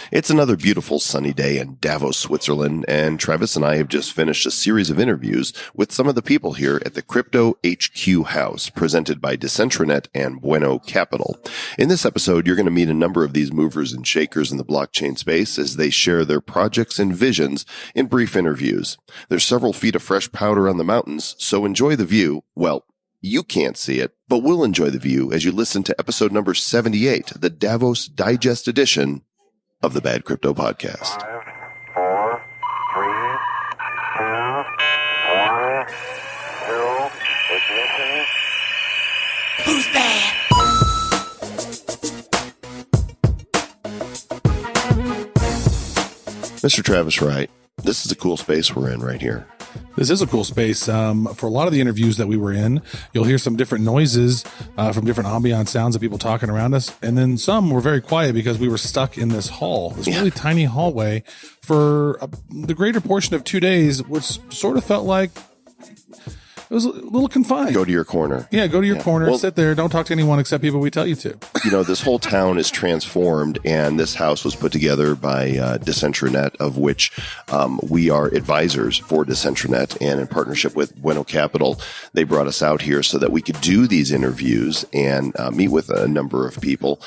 It's another beautiful sunny day in Davos, Switzerland, and Travis and I have just finished a series of interviews with some of the people here at the CryptoHQ house, presented by DecentraNet and Bueno Capital. In this episode, you're going to meet a number of these movers and shakers in the blockchain space as they share their projects and visions in brief interviews. There's several feet of fresh powder on the mountains, so enjoy the view. Well, you can't see it, but we'll enjoy the view as you listen to episode number 78, the Davos Digest edition of the Bad Crypto Podcast. 5, 4, 3, 2, 1, 0, ignition. Who's bad? Mr. Travis Wright, this is a cool space we're in right here. This is a cool space. For a lot of the interviews that we were in, you'll hear some different noises from different ambient sounds of people talking around us. And then some were very quiet because we were stuck in this hall, this really tiny hallway for the greater portion of 2 days, which sort of felt like it was a little confined. Go to your corner. Yeah, go to your corner, sit there, don't talk to anyone except people we tell you to. You know, this whole town is transformed, and this house was put together by DecentraNet, of which we are advisors for DecentraNet, and in partnership with Bueno Capital, they brought us out here so that we could do these interviews and meet with a number of people.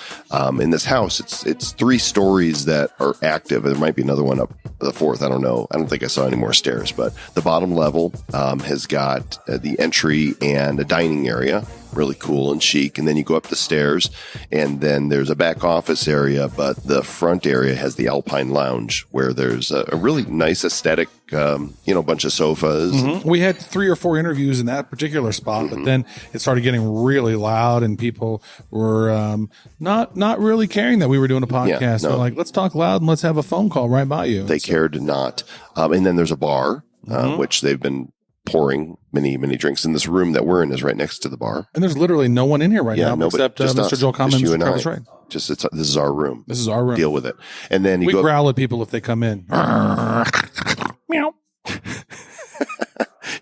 In this house, it's 3 stories that are active. There might be another one up the 4th. I don't know. I don't think I saw any more stairs, but the bottom level has got the entry and a dining area, really cool and chic. And then you go up the stairs, and then there's a back office area, but the front area has the Alpine Lounge, where there's a really nice aesthetic, bunch of sofas. Mm-hmm. We had 3 or 4 interviews in that particular spot, but then it started getting really loud, and people were not really caring that we were doing a podcast. They're like, let's talk loud and let's have a phone call right by you. They cared not. And then there's a bar, which they've been pouring many drinks in. This room that we're in is right next to the bar, and there's literally no one in here right now except Mr. Joel Commons and Travis Wright. This is our room. This is our room. Deal with it. And then we growl at people if they come in. Meow.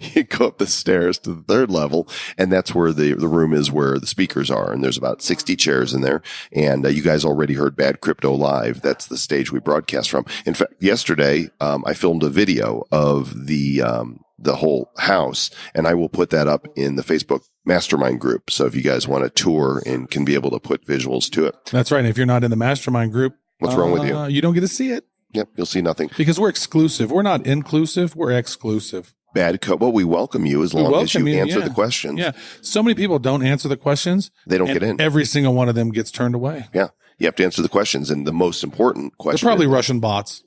You go up the stairs to the 3rd level, and that's where the room is where the speakers are. And there's about 60 chairs in there. And you guys already heard Bad Crypto Live. That's the stage we broadcast from. In fact, yesterday, I filmed a video of the whole house, and I will put that up in the Facebook mastermind group. So if you guys want a tour and can be able to put visuals to it. That's right. And if you're not in the mastermind group, what's wrong with you? You don't get to see it. Yep. You'll see nothing. Because we're exclusive. We're not inclusive. We're exclusive. Well, we welcome you as long as you answer the questions. Yeah. So many people don't answer the questions. They don't get in. Every single one of them gets turned away. Yeah. You have to answer the questions. And the most important question. They're probably Russian bots.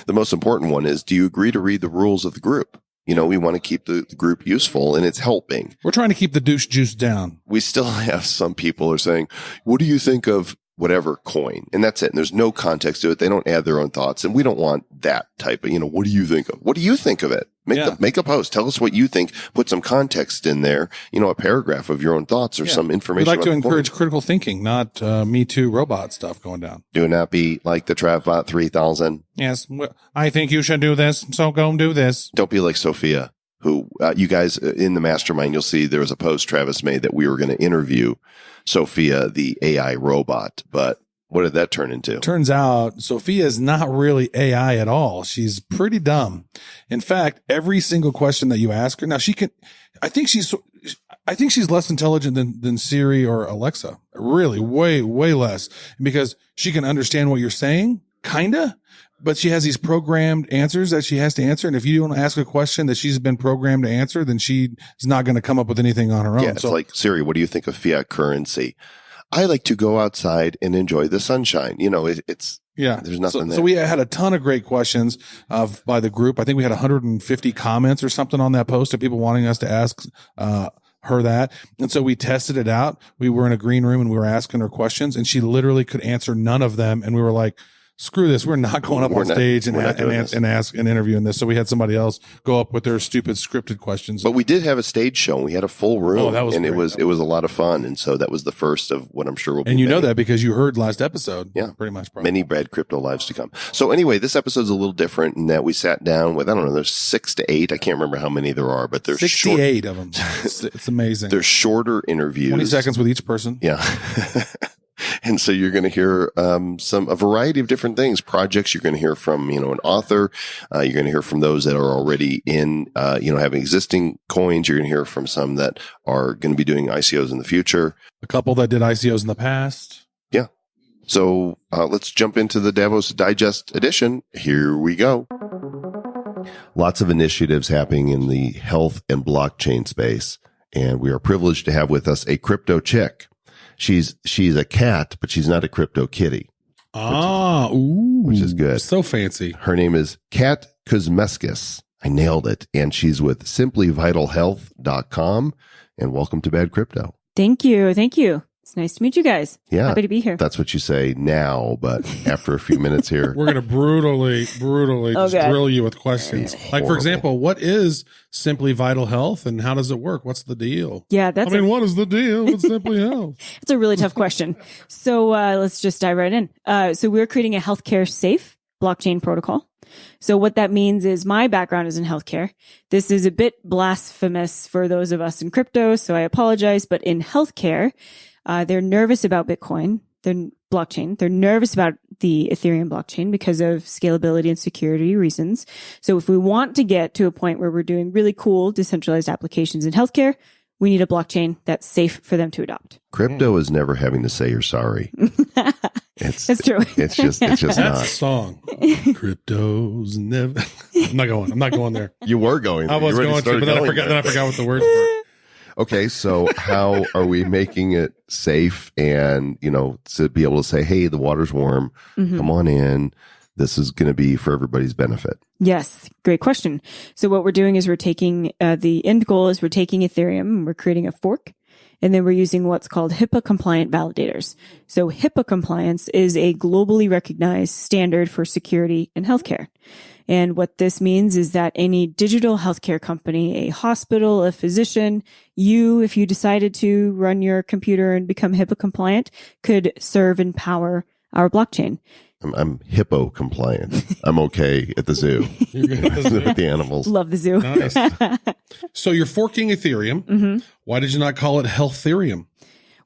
The most important one is, do you agree to read the rules of the group? You know, we want to keep the group useful, and it's helping. We're trying to keep the douche juice down. We still have some people are saying, what do you think of whatever coin? And that's it. And there's no context to it. They don't add their own thoughts. And we don't want that type of, what do you think of? What do you think of it? Make a post. Tell us what you think. Put some context in there, a paragraph of your own thoughts or some information. We'd like to encourage critical thinking, not Me Too robot stuff going down. Do not be like the Travbot 3000. Yes. I think you should do this. So go do this. Don't be like Sophia, who you guys in the mastermind, you'll see there was a post Travis made that we were going to interview Sophia, the AI robot, but what did that turn into? Turns out Sophia is not really AI at all. She's pretty dumb. In fact, every single question that you ask her, now I think she's less intelligent than Siri or Alexa. Really, way less, because she can understand what you're saying, kinda, but she has these programmed answers that she has to answer. And if you don't ask a question that she's been programmed to answer, then she's not going to come up with anything on her own. Yeah, it's like, Siri, what do you think of fiat currency? I like to go outside and enjoy the sunshine. There's nothing there. So we had a ton of great questions by the group. I think we had 150 comments or something on that post of people wanting us to ask her that. And so we tested it out. We were in a green room and we were asking her questions, and she literally could answer none of them. And we were like, screw this. We're not going up on stage and ask and interviewing this. So we had somebody else go up with their stupid scripted questions. But we did have a stage show, and we had a full room. Oh, that was and great. it was a lot of fun. And so that was the first of what I'm sure will be. And know that because you heard last episode. Yeah. Pretty much. Probably. Many Bad Crypto Lives to come. So anyway, this episode's a little different in that we sat down with, there's 6 to 8. I can't remember how many there are, but there's 68 of them. It's amazing. There's shorter interviews. 20 seconds with each person. Yeah. And so you're going to hear a variety of different things, projects. You're going to hear from, an author. You're going to hear from those that are already in, having existing coins. You're going to hear from some that are going to be doing ICOs in the future. A couple that did ICOs in the past. Yeah. So let's jump into the Davos Digest edition. Here we go. Lots of initiatives happening in the health and blockchain space. And we are privileged to have with us a crypto chick. She's a cat, but she's not a crypto kitty. Which is good. So fancy. Her name is Kat Kuzmeskis. I nailed it. And she's with simplyvitalhealth.com. And welcome to Bad Crypto. Thank you. It's nice to meet you guys. Yeah. Happy to be here. That's what you say now, but after a few minutes here. We're going to brutally just drill you with questions. Like, for example, what is Simply Vital Health and how does it work? What's the deal? Yeah, what is the deal with Simply Health? It's a really tough question. So let's just dive right in. So we're creating a healthcare safe blockchain protocol. So what that means is my background is in healthcare. This is a bit blasphemous for those of us in crypto, so I apologize. But in healthcare, they're nervous about Bitcoin, their blockchain. They're nervous about the Ethereum blockchain because of scalability and security reasons. So if we want to get to a point where we're doing really cool decentralized applications in healthcare, we need a blockchain that's safe for them to adopt. Crypto is never having to say you're sorry. That's true. It's just That's not. a song. Crypto's never. I'm not going there. You were going. I was going to, but then I forgot what the words were. Okay, so how are we making it safe and, to be able to say, hey, the water's warm, come on in. This is going to be for everybody's benefit. Yes, great question. So what we're doing is we're taking, the end goal is we're taking Ethereum and we're creating a fork. And then we're using what's called HIPAA compliant validators. So HIPAA compliance is a globally recognized standard for security in healthcare. And what this means is that any digital healthcare company, a hospital, a physician, if you decided to run your computer and become HIPAA compliant, could serve and power our blockchain. I'm hippo compliant. I'm okay at the zoo. With the animals. Love the zoo. Nice. So you're forking Ethereum. Why did you not call it Healtherium?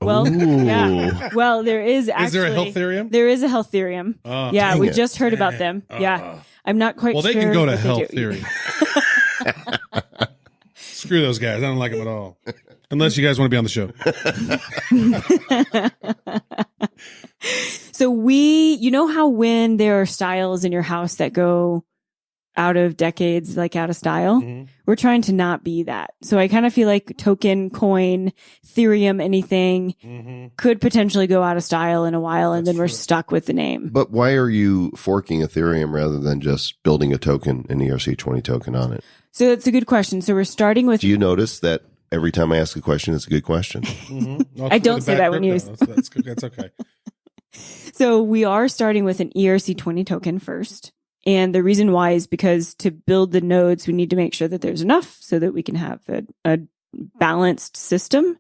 Well, yeah. Well, there is actually. Is there a Healtherium? There is a Healtherium. Yeah, we just heard about them. Yeah. I'm not quite sure. Well, they can go to Healtherium. Screw those guys. I don't like them at all. Unless you guys want to be on the show. So you know how when there are styles in your house that go out of decades, like out of style, we're trying to not be that. So I kind of feel like token, coin, Ethereum, anything could potentially go out of style in a while, and then we're stuck with the name. But why are you forking Ethereum rather than just building a token, an ERC20 token on it? So that's a good question. So we're starting with. Do you notice that every time I ask a question, it's a good question? I don't say that when you. That's okay. So we are starting with an ERC20 token first. And the reason why is because to build the nodes, we need to make sure that there's enough so that we can have a balanced system.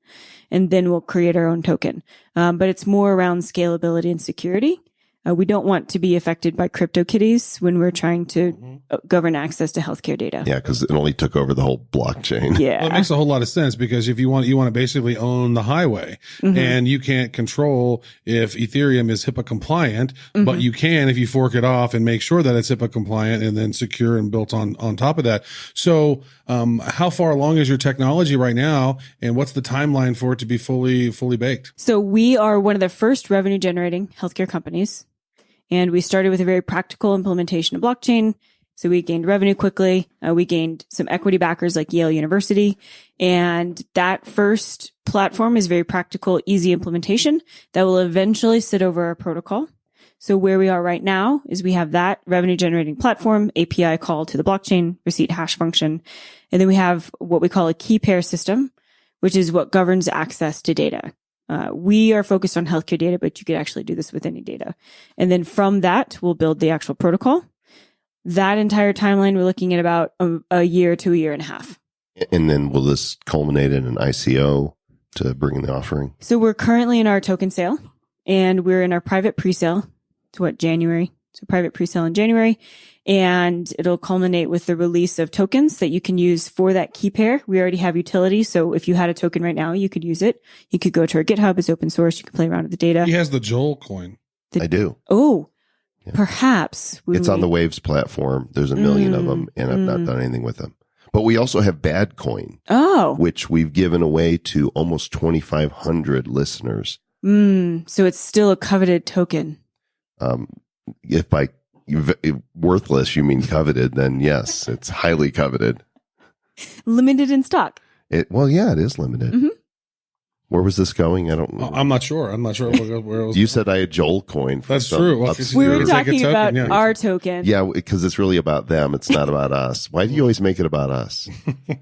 And then we'll create our own token. But it's more around scalability and security. We don't want to be affected by CryptoKitties when we're trying to govern access to healthcare data. Yeah, because it only took over the whole blockchain. Yeah. Well, it makes a whole lot of sense because if you want to basically own the highway and you can't control if Ethereum is HIPAA compliant, but you can if you fork it off and make sure that it's HIPAA compliant and then secure and built on top of that. So, how far along is your technology right now and what's the timeline for it to be fully baked? So we are one of the first revenue generating healthcare companies. And we started with a very practical implementation of blockchain. So we gained revenue quickly. We gained some equity backers like Yale University. And that first platform is very practical, easy implementation that will eventually sit over our protocol. So where we are right now is we have that revenue generating platform, API call to the blockchain, receipt hash function. And then we have what we call a key pair system, which is what governs access to data. We are focused on healthcare data, but you could actually do this with any data. And then from that, we'll build the actual protocol. That entire timeline, we're looking at about a year to a year and a half. And then will this culminate in an ICO to bring in the offering? So we're currently in our token sale and we're in our private pre-sale to January. so private pre-sale in January. And it'll culminate with the release of tokens that you can use for that key pair. We already have utility. So if you had a token right now, you could use it. You could go to our GitHub. It's open source. You can play around with the data. He has the Joel coin. I do. Oh, Yeah. perhaps. It's on the Waves platform. There's a million of them, and I've not done anything with them. But we also have Bad Coin, which we've given away to almost 2,500 listeners. So it's still a coveted token. If by worthless you mean coveted, then yes, it's highly coveted. Limited in stock. Well, yeah, it is limited. Mm-hmm. Where was this going? I don't know. I'm not sure. I'm not sure where it was. You said I had Joel coin. That's true. Well, We were Take a talking token, about yeah. our token. Yeah, because it's really about them. It's not about us. Why do you always make it about us?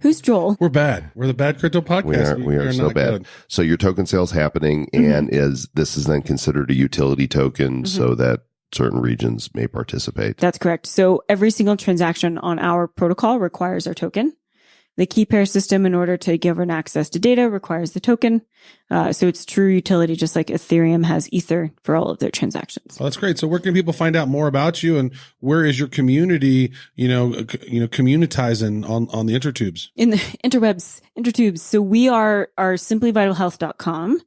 Who's Joel? We're bad. We're the Bad Crypto Podcast. We are so not bad. good. So your token sale's happening, and this is then considered a utility token so that certain regions may participate. That's correct. So every single transaction on our protocol requires our token. The key pair system, in order to govern access to data, requires the token. So it's true utility, just like Ethereum has Ether for all of their transactions. Oh, that's great. So where can people find out more about you, and where is your community, communitizing on the intertubes? In the intertubes. So we are simplyvitalhealth.com,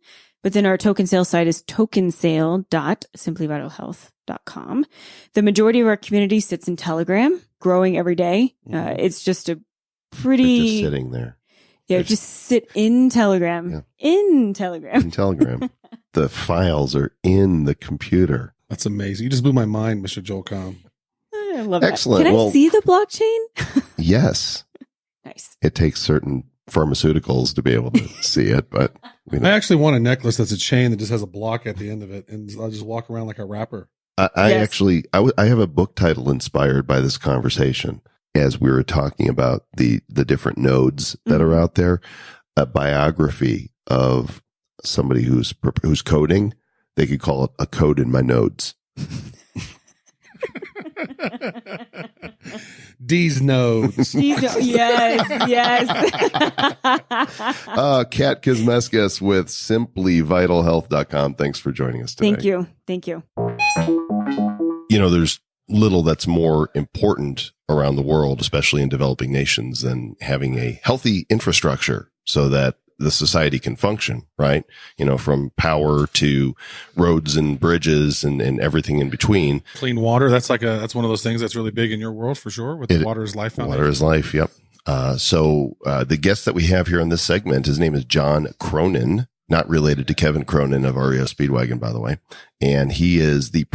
but then our token sale site is tokensale.simplyvitalhealth.com. The majority of our community sits in Telegram, growing every day. It's just a pretty Just sitting there. Yeah, just sit in Telegram. Yeah. In Telegram. In Telegram. The files are in the computer. That's amazing. You just blew my mind, Mr. Joel Cohn. I love Excellent. that. Can I Well- see the blockchain? Yes. Nice. It takes certain pharmaceuticals to be able to see it, but I actually want a necklace that's a chain that just has a block at the end of it, and I'll just walk around like a rapper. I Yes. actually have a book title inspired by this conversation. As we were talking about the different nodes that are out there, a biography of somebody who's coding, they could call it A Code in My Nodes. D's nodes. Yes. Kat Kizmeskis with simplyvitalhealth.com. Thanks for joining us today. Thank you. There's little that's more important around the world, especially in developing nations, than having a healthy infrastructure so that the society can function, right? From power to roads and bridges and everything in between. Clean water. That's that's one of those things that's really big in your world for sure. With the Water is Life Foundation. Water is life. Yep. So the guest that we have here on this segment, his name is John Cronin, not related to Kevin Cronin of REO Speedwagon, by the way. And he is the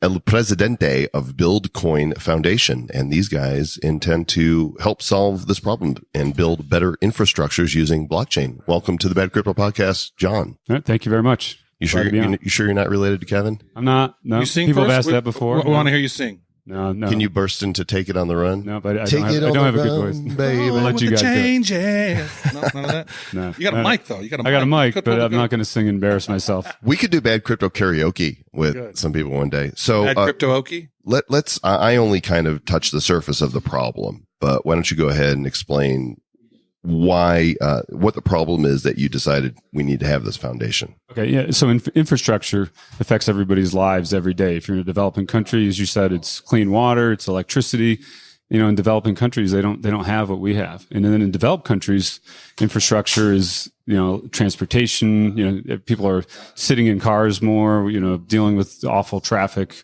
El Presidente of BuildCoin Foundation. And these guys intend to help solve this problem and build better infrastructures using blockchain. Welcome to the Bad Crypto Podcast, John. All right, thank you very much. You sure you're not related to Kevin? I'm not. No, You sing people first? have asked that before. We want to hear you sing. No. Can you burst into Take It on the Run? No, but I Take don't it have, I on don't have the a good run, voice. baby. I'll let With you the guys do it. changes. No, none of that. No, You got a mic though. I got a mic, but I'm not going to sing and embarrass myself. We could do Bad Crypto karaoke with Good. some people one day. So Bad CryptoHQ. let's. I only kind of touched the surface of the problem, but why don't you go ahead and explain why, what the problem is that you decided we need to have this foundation? Okay, yeah. So infrastructure affects everybody's lives every day. If you're in a developing country, as you said, it's clean water, it's electricity. In developing countries, they don't have what we have. And then in developed countries, infrastructure is, transportation. People are sitting in cars more, dealing with awful traffic,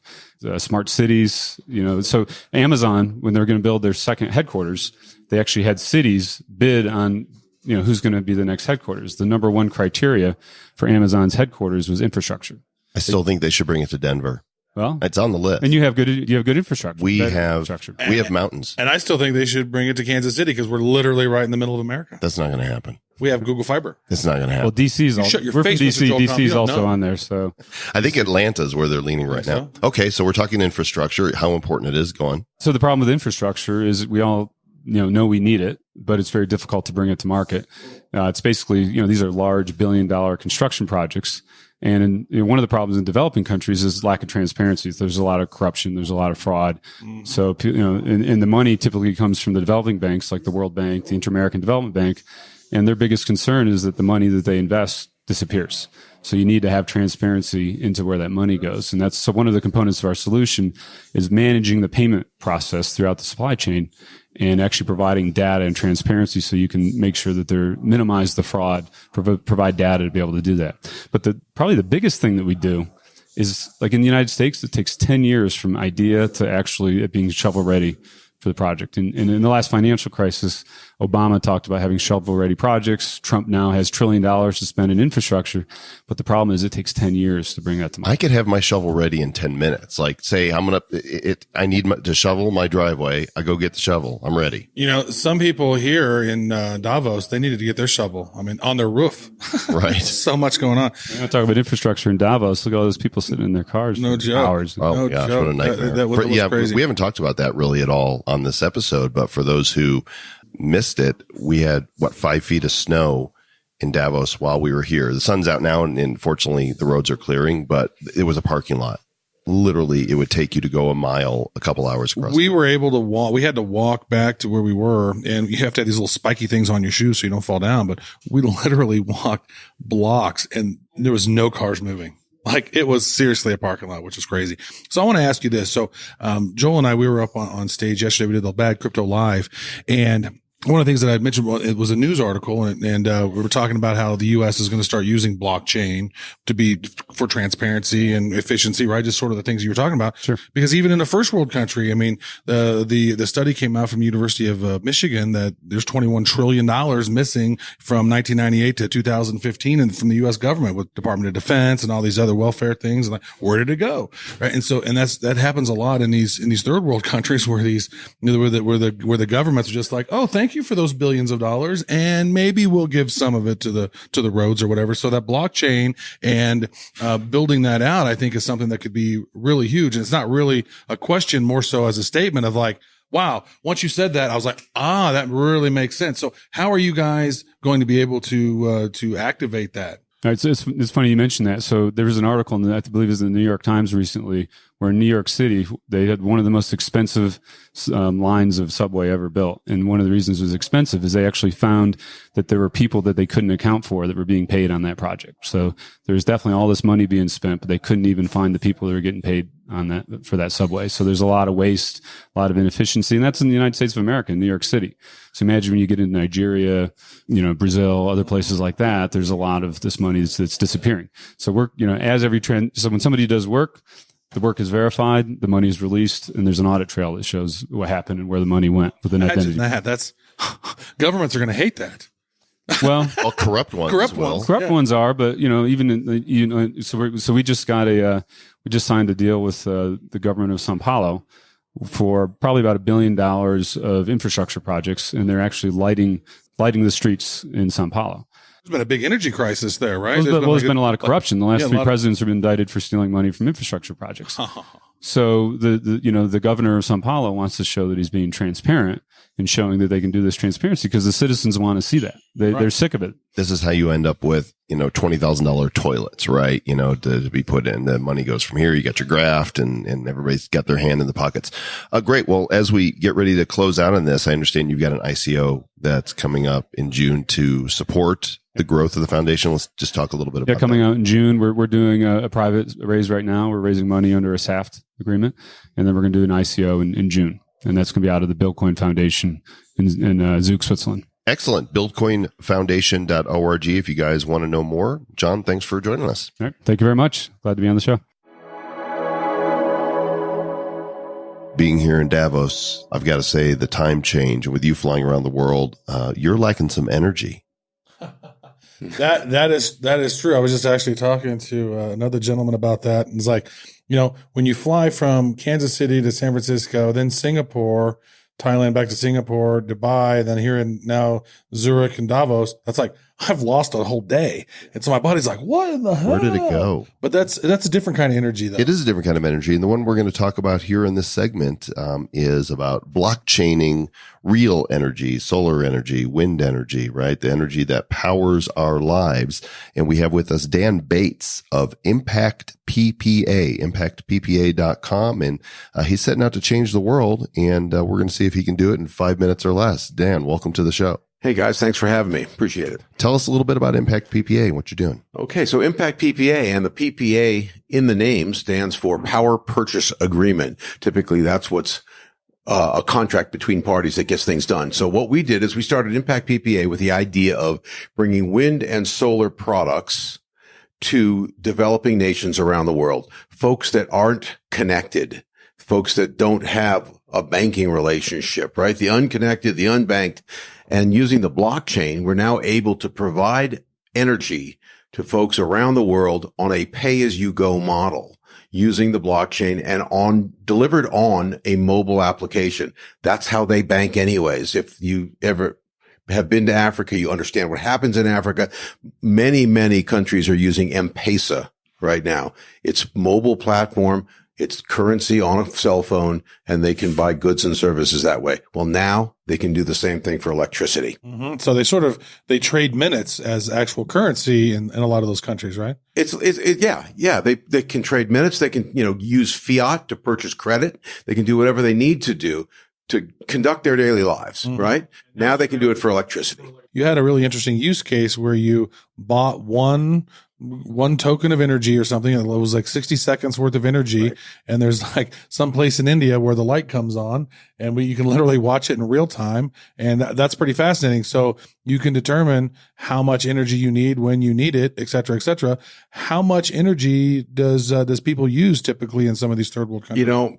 smart cities, So Amazon, when they're going to build their second headquarters, they actually had cities bid on, who's going to be the next headquarters. The number one criteria for Amazon's headquarters was infrastructure. I still think they should bring it to Denver. Well, It's on the list. and you have good infrastructure. We Better have infrastructure. we have mountains. And I still think they should bring it to Kansas City because we're literally right in the middle of America. That's not going to happen. We have Google Fiber. It's not going to Well, happen. DC's You also, shut your we're from face, Mr. DC. Joel Cohn. You DC's don't also know. on there. So I think Atlanta's where they're leaning right now. so? Okay, so we're talking infrastructure. How important it is. Go on. the problem with infrastructure is we all, know we need it, but it's very difficult to bring it to market. It's basically, these are large $1 billion construction projects. And one of the problems in developing countries is lack of transparency. There's a lot of corruption. There's a lot of fraud. So, and the money typically comes from the developing banks like the World Bank, the Inter-American Development Bank. And their biggest concern is that the money that they invest disappears. So you need to have transparency into where that money goes. And that's so one of the components of our solution is managing the payment process throughout the supply chain and actually providing data and transparency so you can make sure that they're minimize the fraud, provide data to be able to do that. But probably the biggest thing that we do is like in the United States, it takes 10 years from idea to actually it being shovel ready for the project. And in the last financial crisis, Obama talked about having shovel-ready projects. Trump now has $1 trillion to spend in infrastructure. But the problem is it takes 10 years to bring that to market. I could have my shovel ready in 10 minutes. Like say I need to shovel my driveway. I go get the shovel. I'm ready. You know, some people here in Davos, they needed to get their shovel. I mean, on their roof. Right. So much going on. We're going to talk about infrastructure in Davos. Look at all those people sitting in their cars. No for joke. hours. Oh, No gosh, joke. what a nightmare. That was crazy. We haven't talked about that really at all on this episode, but for those who missed it, we had 5 feet of snow in Davos while we were here. The sun's out now, and fortunately the roads are clearing, but it was a parking lot. Literally, it would take you to go a mile, a couple hours across. We were able to walk. We had to walk back to where we were, and you have to have these little spiky things on your shoes so you don't fall down. But we literally walked blocks, and there was no cars moving. Like it was seriously a parking lot, which is crazy. So I want to ask you this. So, Joel and I, we were up on stage yesterday. We did the Bad Crypto Live, and one of the things that I mentioned, it was a news article, and we were talking about how the U.S. is going to start using blockchain to be for transparency and efficiency, right? Just sort of the things you were talking about. Sure. Because even in a first world country, I mean, the study came out from the University of Michigan that there's $21 trillion missing from 1998 to 2015, and from the U.S. government with Department of Defense and all these other welfare things. And like, where did it go? Right. And so, and that happens a lot in these third world countries where where the governments are just like, oh, thank you for those billions of dollars, and maybe we'll give some of it to the roads or whatever. So that blockchain and building that out, I think, is something that could be really huge. And it's not really a question, more so as a statement of like, wow, once you said that, I was like, that really makes sense. So how are you guys going to be able to activate that? All right, so it's funny you mentioned that. So there was an article in I believe it was in the New York Times recently, where in New York City they had one of the most expensive lines of subway ever built, and one of the reasons it was expensive is they actually found that there were people that they couldn't account for that were being paid on that project. So there's definitely all this money being spent, but they couldn't even find the people that were getting paid on that for that subway. So there's a lot of waste, a lot of inefficiency, and that's in the United States of America, in New York City. So imagine when you get into Nigeria, Brazil, other places like that, there's a lot of this money that's disappearing. So so when somebody does work, the work is verified, the money is released, and there's an audit trail that shows what happened and where the money went with an identity. That's governments are going to hate that. Well, corrupt ones. Corrupt ones are, but so we just signed a deal with the government of Sao Paulo for probably about $1 billion of infrastructure projects, and they're actually lighting the streets in Sao Paulo. There's been a big energy crisis there, right? There's been a lot of corruption. The last three presidents have been indicted for stealing money from infrastructure projects. So the governor of Sao Paulo wants to show that he's being transparent and showing that they can do this transparency because the citizens want to see that. They're sick of it. This is how you end up with, $20,000 toilets, right? To be put in. The money goes from here. You got your graft and everybody's got their hand in the pockets. Great. Well, as we get ready to close out on this, I understand you've got an ICO that's coming up in June to support the growth of the foundation. Let's just talk a little bit about coming out in June. We're doing a private raise right now. We're raising money under a SAFT agreement, and then we're going to do an ICO in June. And that's going to be out of the Dogecoin Foundation in Zug, Switzerland. Excellent. BuildCoinFoundation.org if you guys want to know more. John, thanks for joining us. All right. Thank you very much. Glad to be on the show. Being here in Davos, I've got to say the time change, and with you flying around the world, you're lacking some energy. That is true. I was just actually talking to another gentleman about that. And it's like, when you fly from Kansas City to San Francisco, then Singapore, Thailand back to Singapore, Dubai, then here in now Zurich and Davos, that's like, I've lost a whole day. And so my body's like, what in the hell? Where did it go? But that's a different kind of energy, though. It is a different kind of energy. And the one we're going to talk about here in this segment is about blockchaining real energy, solar energy, wind energy, right? The energy that powers our lives. And we have with us Dan Bates of Impact PPA, impactppa.com. And he's setting out to change the world. And we're going to see if he can do it in 5 minutes or less. Dan, welcome to the show. Hey guys, thanks for having me. Appreciate it. Tell us a little bit about Impact PPA and what you're doing. Okay, so Impact PPA, and the PPA in the name stands for Power Purchase Agreement. Typically, that's what's a contract between parties that gets things done. So what we did is we started Impact PPA with the idea of bringing wind and solar products to developing nations around the world, folks that aren't connected, folks that don't have a banking relationship, right? The unconnected, the unbanked. And using the blockchain, we're now able to provide energy to folks around the world on a pay-as-you-go model using the blockchain and delivered on a mobile application. That's how they bank anyways. If you ever have been to Africa, you understand what happens in Africa. Many, many countries are using M-Pesa right now. It's mobile platform. It's currency on a cell phone, and they can buy goods and services that way. Well, now they can do the same thing for electricity. Mm-hmm. So they trade minutes as actual currency in a lot of those countries, right? Yeah. They can trade minutes. They can, use fiat to purchase credit. They can do whatever they need to do to conduct their daily lives, right? Now they can do it for electricity. You had a really interesting use case where you bought one token of energy or something. It was like 60 seconds worth of energy. Right. And there's like some place in India where the light comes on and you can literally watch it in real time. And that's pretty fascinating. So you can determine how much energy you need, when you need it, et cetera, et cetera. How much energy does people use typically in some of these third world countries?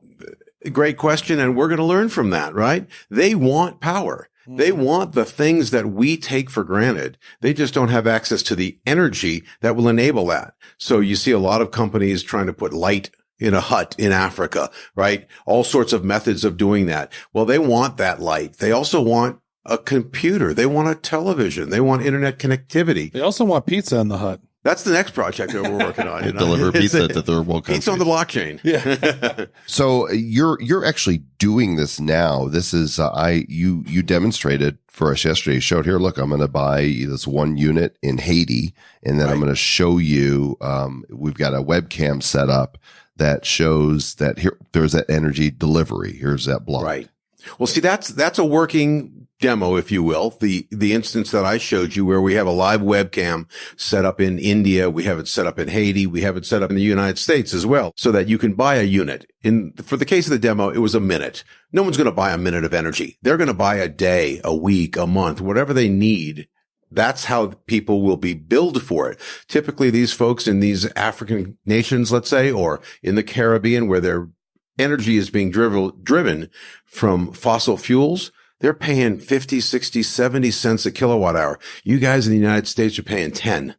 Great question. And we're going to learn from that, right? They want power. They want the things that we take for granted. They just don't have access to the energy that will enable that. So you see a lot of companies trying to put light in a hut in Africa, right? All sorts of methods of doing that. Well, they want that light. They also want a computer. They want a television. They want internet connectivity. They also want pizza in the hut. That's the next project that we're working on. Deliver pizza to third world countries. Pizza on the blockchain. Yeah. So you're actually doing this now. This is you demonstrated for us yesterday. You showed here. Look, I'm going to buy this one unit in Haiti, and then I'm going to show you. We've got a webcam set up that shows that here there's that energy delivery. Here's that block. Right. Well, see, that's a working demo, if you will. The instance that I showed you where we have a live webcam set up in India. We have it set up in Haiti. We have it set up in the United States as well, so that you can buy a unit. For the case of the demo, it was a minute. No one's going to buy a minute of energy. They're going to buy a day, a week, a month, whatever they need. That's how people will be billed for it. Typically, these folks in these African nations, let's say, or in the Caribbean, where their energy is being driven from fossil fuels, they're paying 50, 60, 70 cents a kilowatt hour. You guys in the United States are paying 10.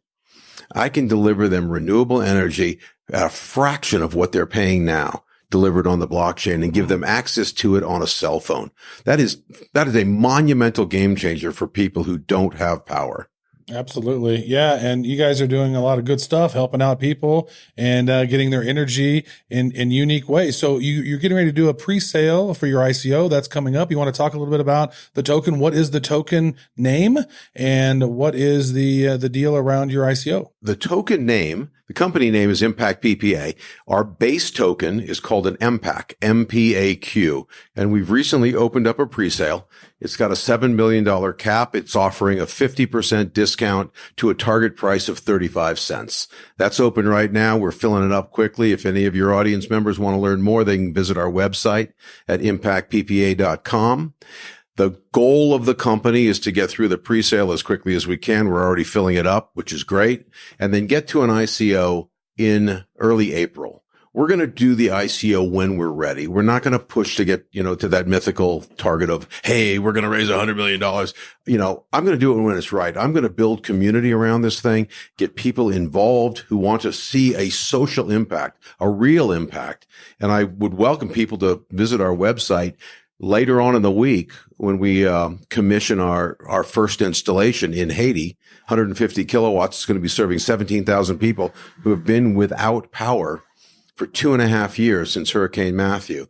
I can deliver them renewable energy at a fraction of what they're paying now, delivered on the blockchain, and give them access to it on a cell phone. That is a monumental game changer for people who don't have power. Absolutely. Yeah. And you guys are doing a lot of good stuff, helping out people and getting their energy in unique ways. So you're getting ready to do a pre-sale for your ICO that's coming up. You want to talk a little bit about the token. What is the token name and what is the deal around your ICO? The token name, the company name is Impact PPA. Our base token is called an MPAQ, MPAQ. And we've recently opened up a pre-sale. It's got a $7 million cap. It's offering a 50% discount to a target price of 35 cents. That's open right now. We're filling it up quickly. If any of your audience members want to learn more, they can visit our website at impactppa.com. The goal of the company is to get through the pre-sale as quickly as we can. We're already filling it up, which is great. And then get to an ICO in early April. We're going to do the ICO when we're ready. We're not going to push to get, to that mythical target of, hey, we're going to raise $100 million. I'm going to do it when it's right. I'm going to build community around this thing, get people involved who want to see a social impact, a real impact. And I would welcome people to visit our website later on in the week when we commission our first installation in Haiti. 150 kilowatts is going to be serving 17,000 people who have been without power for 2.5 years since Hurricane Matthew.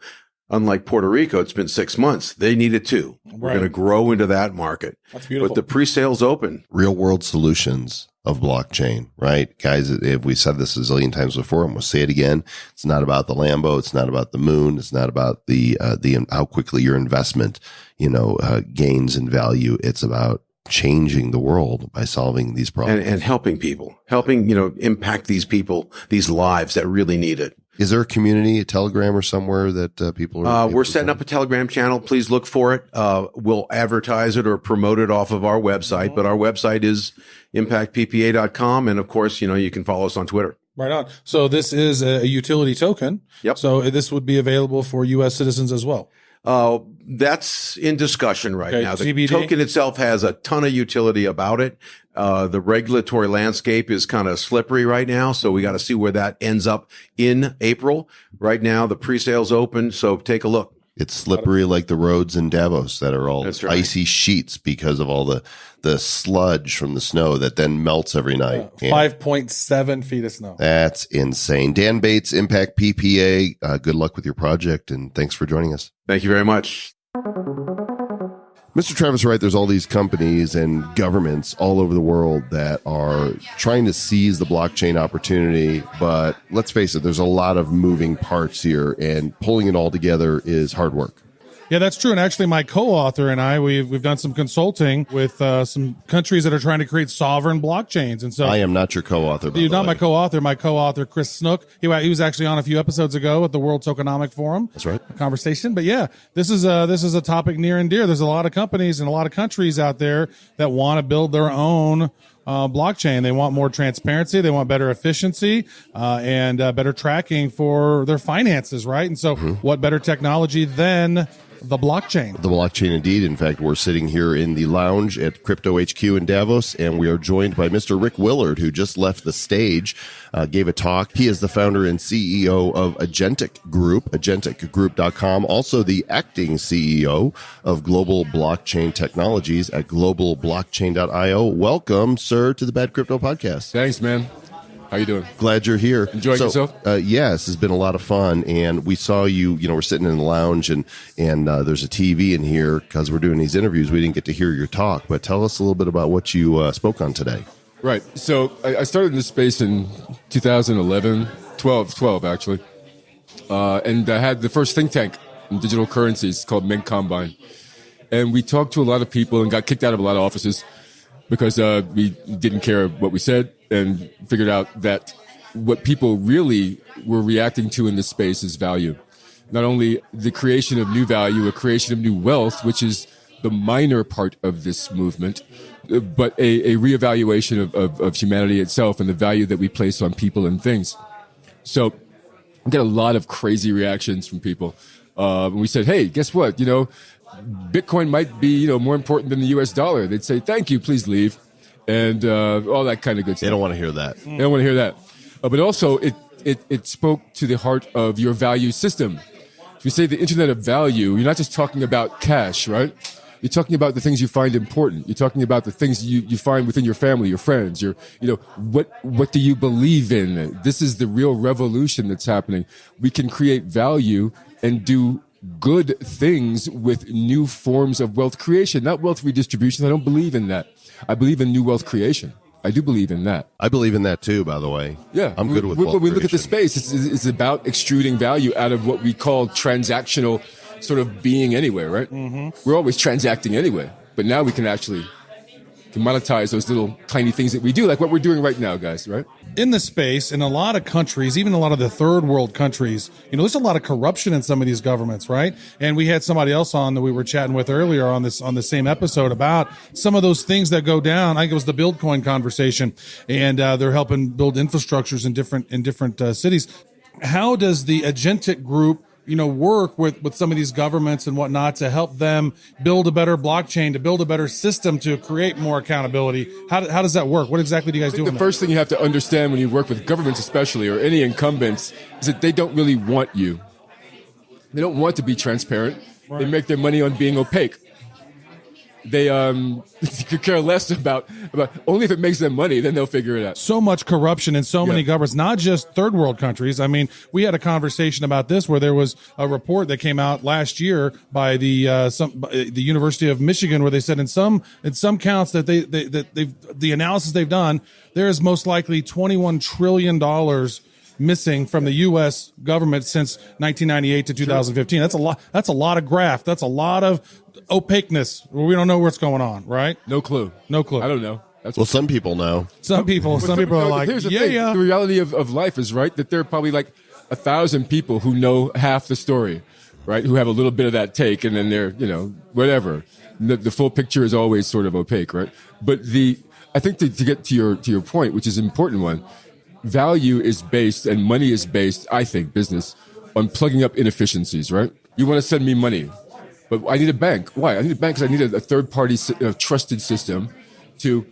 Unlike Puerto Rico, it's been 6 months. They need it too. Right. We're going to grow into that market. That's beautiful. But the pre-sale's open. Real world solutions of blockchain, right? Guys, if we said this a zillion times before, and we'll say it again, it's not about the Lambo. It's not about the moon. It's not about the how quickly your investment, gains in value. It's about changing the world by solving these problems and helping people, impact these people, these lives that really need it. Is there a community, a Telegram or somewhere that people are? We're setting up a Telegram channel. Please look for it. We'll advertise it or promote it off of our website, but our website is impactppa.com. And of course, you can follow us on Twitter. Right on. So this is a utility token. Yep. So this would be available for U.S. citizens as well. That's in discussion right now. The TBD? token itself has a ton of utility about it. The regulatory landscape is kind of slippery right now, so we got to see where that ends up in April. Right now, the pre-sale's open, so take a look. It's slippery like the roads in Davos that are all That's right. icy sheets because of all the sludge from the snow that then melts every night. 5.7 feet of snow. That's insane. Dan Bates, Impact PPA. Good luck with your project, and thanks for joining us. Thank you very much. Mr. Travis Wright, there's all these companies and governments all over the world that are trying to seize the blockchain opportunity. But let's face it, there's a lot of moving parts here, and pulling it all together is hard work. Yeah, that's true. And actually, my co-author and I, we've done some consulting with some countries that are trying to create sovereign blockchains. And so I am not your co-author. You're not my co-author. My co-author, Chris Snook. He was actually on a few episodes ago at the World Tokenomic Forum. That's right. A conversation. But yeah, this is a topic near and dear. There's a lot of companies and a lot of countries out there that want to build their own blockchain. They want more transparency. They want better efficiency, and better tracking for their finances, right? And so what better technology than the blockchain? The blockchain, indeed. In fact, we're sitting here in the lounge at CryptoHQ in Davos, and we are joined by Mr. Rick Willard, who just left the stage, gave a talk. He is the founder and CEO of Agentic Group, agenticgroup.com, also the acting CEO of Global Blockchain Technologies at globalblockchain.io. Welcome, sir, to the Bad Crypto Podcast. Thanks, man. How you doing? Glad you're here. Enjoying yourself? Yes, it's been a lot of fun. And we saw you, we're sitting in the lounge and there's a TV in here because we're doing these interviews. We didn't get to hear your talk, but tell us a little bit about what you spoke on today. Right. So I started in this space in 2011, 12 actually. And I had the first think tank in digital currencies called Mint Combine. And we talked to a lot of people and got kicked out of a lot of offices because we didn't care what we said, and figured out that what people really were reacting to in this space is value. Not only the creation of new value, a creation of new wealth, which is the minor part of this movement, but a reevaluation of humanity itself and the value that we place on people and things. So we get a lot of crazy reactions from people. We said, hey, guess what? Bitcoin might be, more important than the US dollar. They'd say, thank you, please leave. And all that kind of good stuff. They don't want to hear that. They don't want to hear that. But also, it spoke to the heart of your value system. If you say the internet of value, you're not just talking about cash, right? You're talking about the things you find important. You're talking about the things you find within your family, your friends. What do you believe in? This is the real revolution that's happening. We can create value and do good things with new forms of wealth creation, not wealth redistribution. I don't believe in that. I believe in new wealth creation. I do believe in that. I believe in that too, by the way. Yeah. I'm good with when we wealth look at the creation. space, it's about extruding value out of what we call transactional sort of being anyway, right? Mm-hmm. We're always transacting anyway, but now we can actually monetize those little tiny things that we do, like what we're doing right now, guys, right? In the space, in a lot of countries, even a lot of the third world countries, there's a lot of corruption in some of these governments, right? And we had somebody else on that we were chatting with earlier on the same episode about some of those things that go down. I think it was the Buildcoin conversation, and they're helping build infrastructures in different cities. How does the Agentic Group work with some of these governments and whatnot to help them build a better blockchain, to build a better system, to create more accountability? How does that work? What exactly do you guys do? The first thing you have to understand when you work with governments, especially, or any incumbents, is that they don't really want you. They don't want to be transparent. Right. They make their money on being opaque. They could care less about only if it makes them money, then they'll figure it out. So much corruption in so many governments, not just third world countries. I mean, we had a conversation about this where there was a report that came out last year by the University of Michigan, where they said in some counts that the analysis they've done, there is most likely $21 trillion missing from the U.S. government since 1998 to 2015. That's a lot. That's a lot of graft. That's a lot of opaqueness where we don't know what's going on, right? No clue. No clue. I don't know. Well, some people know. Some people are like, here's the yeah, thing. yeah. The reality of life is, right, that there are probably like 1,000 people who know half the story, right, who have a little bit of that take, and then they're, whatever. The full picture is always sort of opaque, right? But I think to get to your point, which is an important one, value is based and money is based, I think, business, on plugging up inefficiencies, right? You want to send me money, but I need a bank. Why? I need a bank because I need a third-party trusted system to,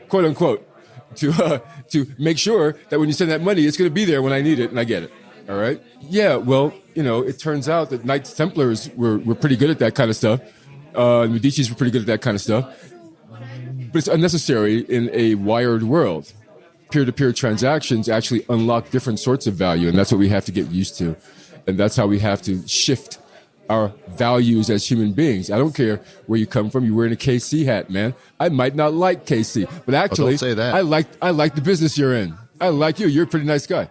quote unquote, to make sure that when you send that money, it's going to be there when I need it and I get it. All right. Yeah. Well, it turns out that Knights Templars were pretty good at that kind of stuff. Medicis were pretty good at that kind of stuff. But it's unnecessary in a wired world. Peer-to-peer transactions actually unlock different sorts of value, and that's what we have to get used to. And that's how we have to shift our values as human beings. I don't care where you come from. You're wearing a KC hat, man. I might not like KC, but actually, don't say that. I like the business you're in. I like you. You're a pretty nice guy.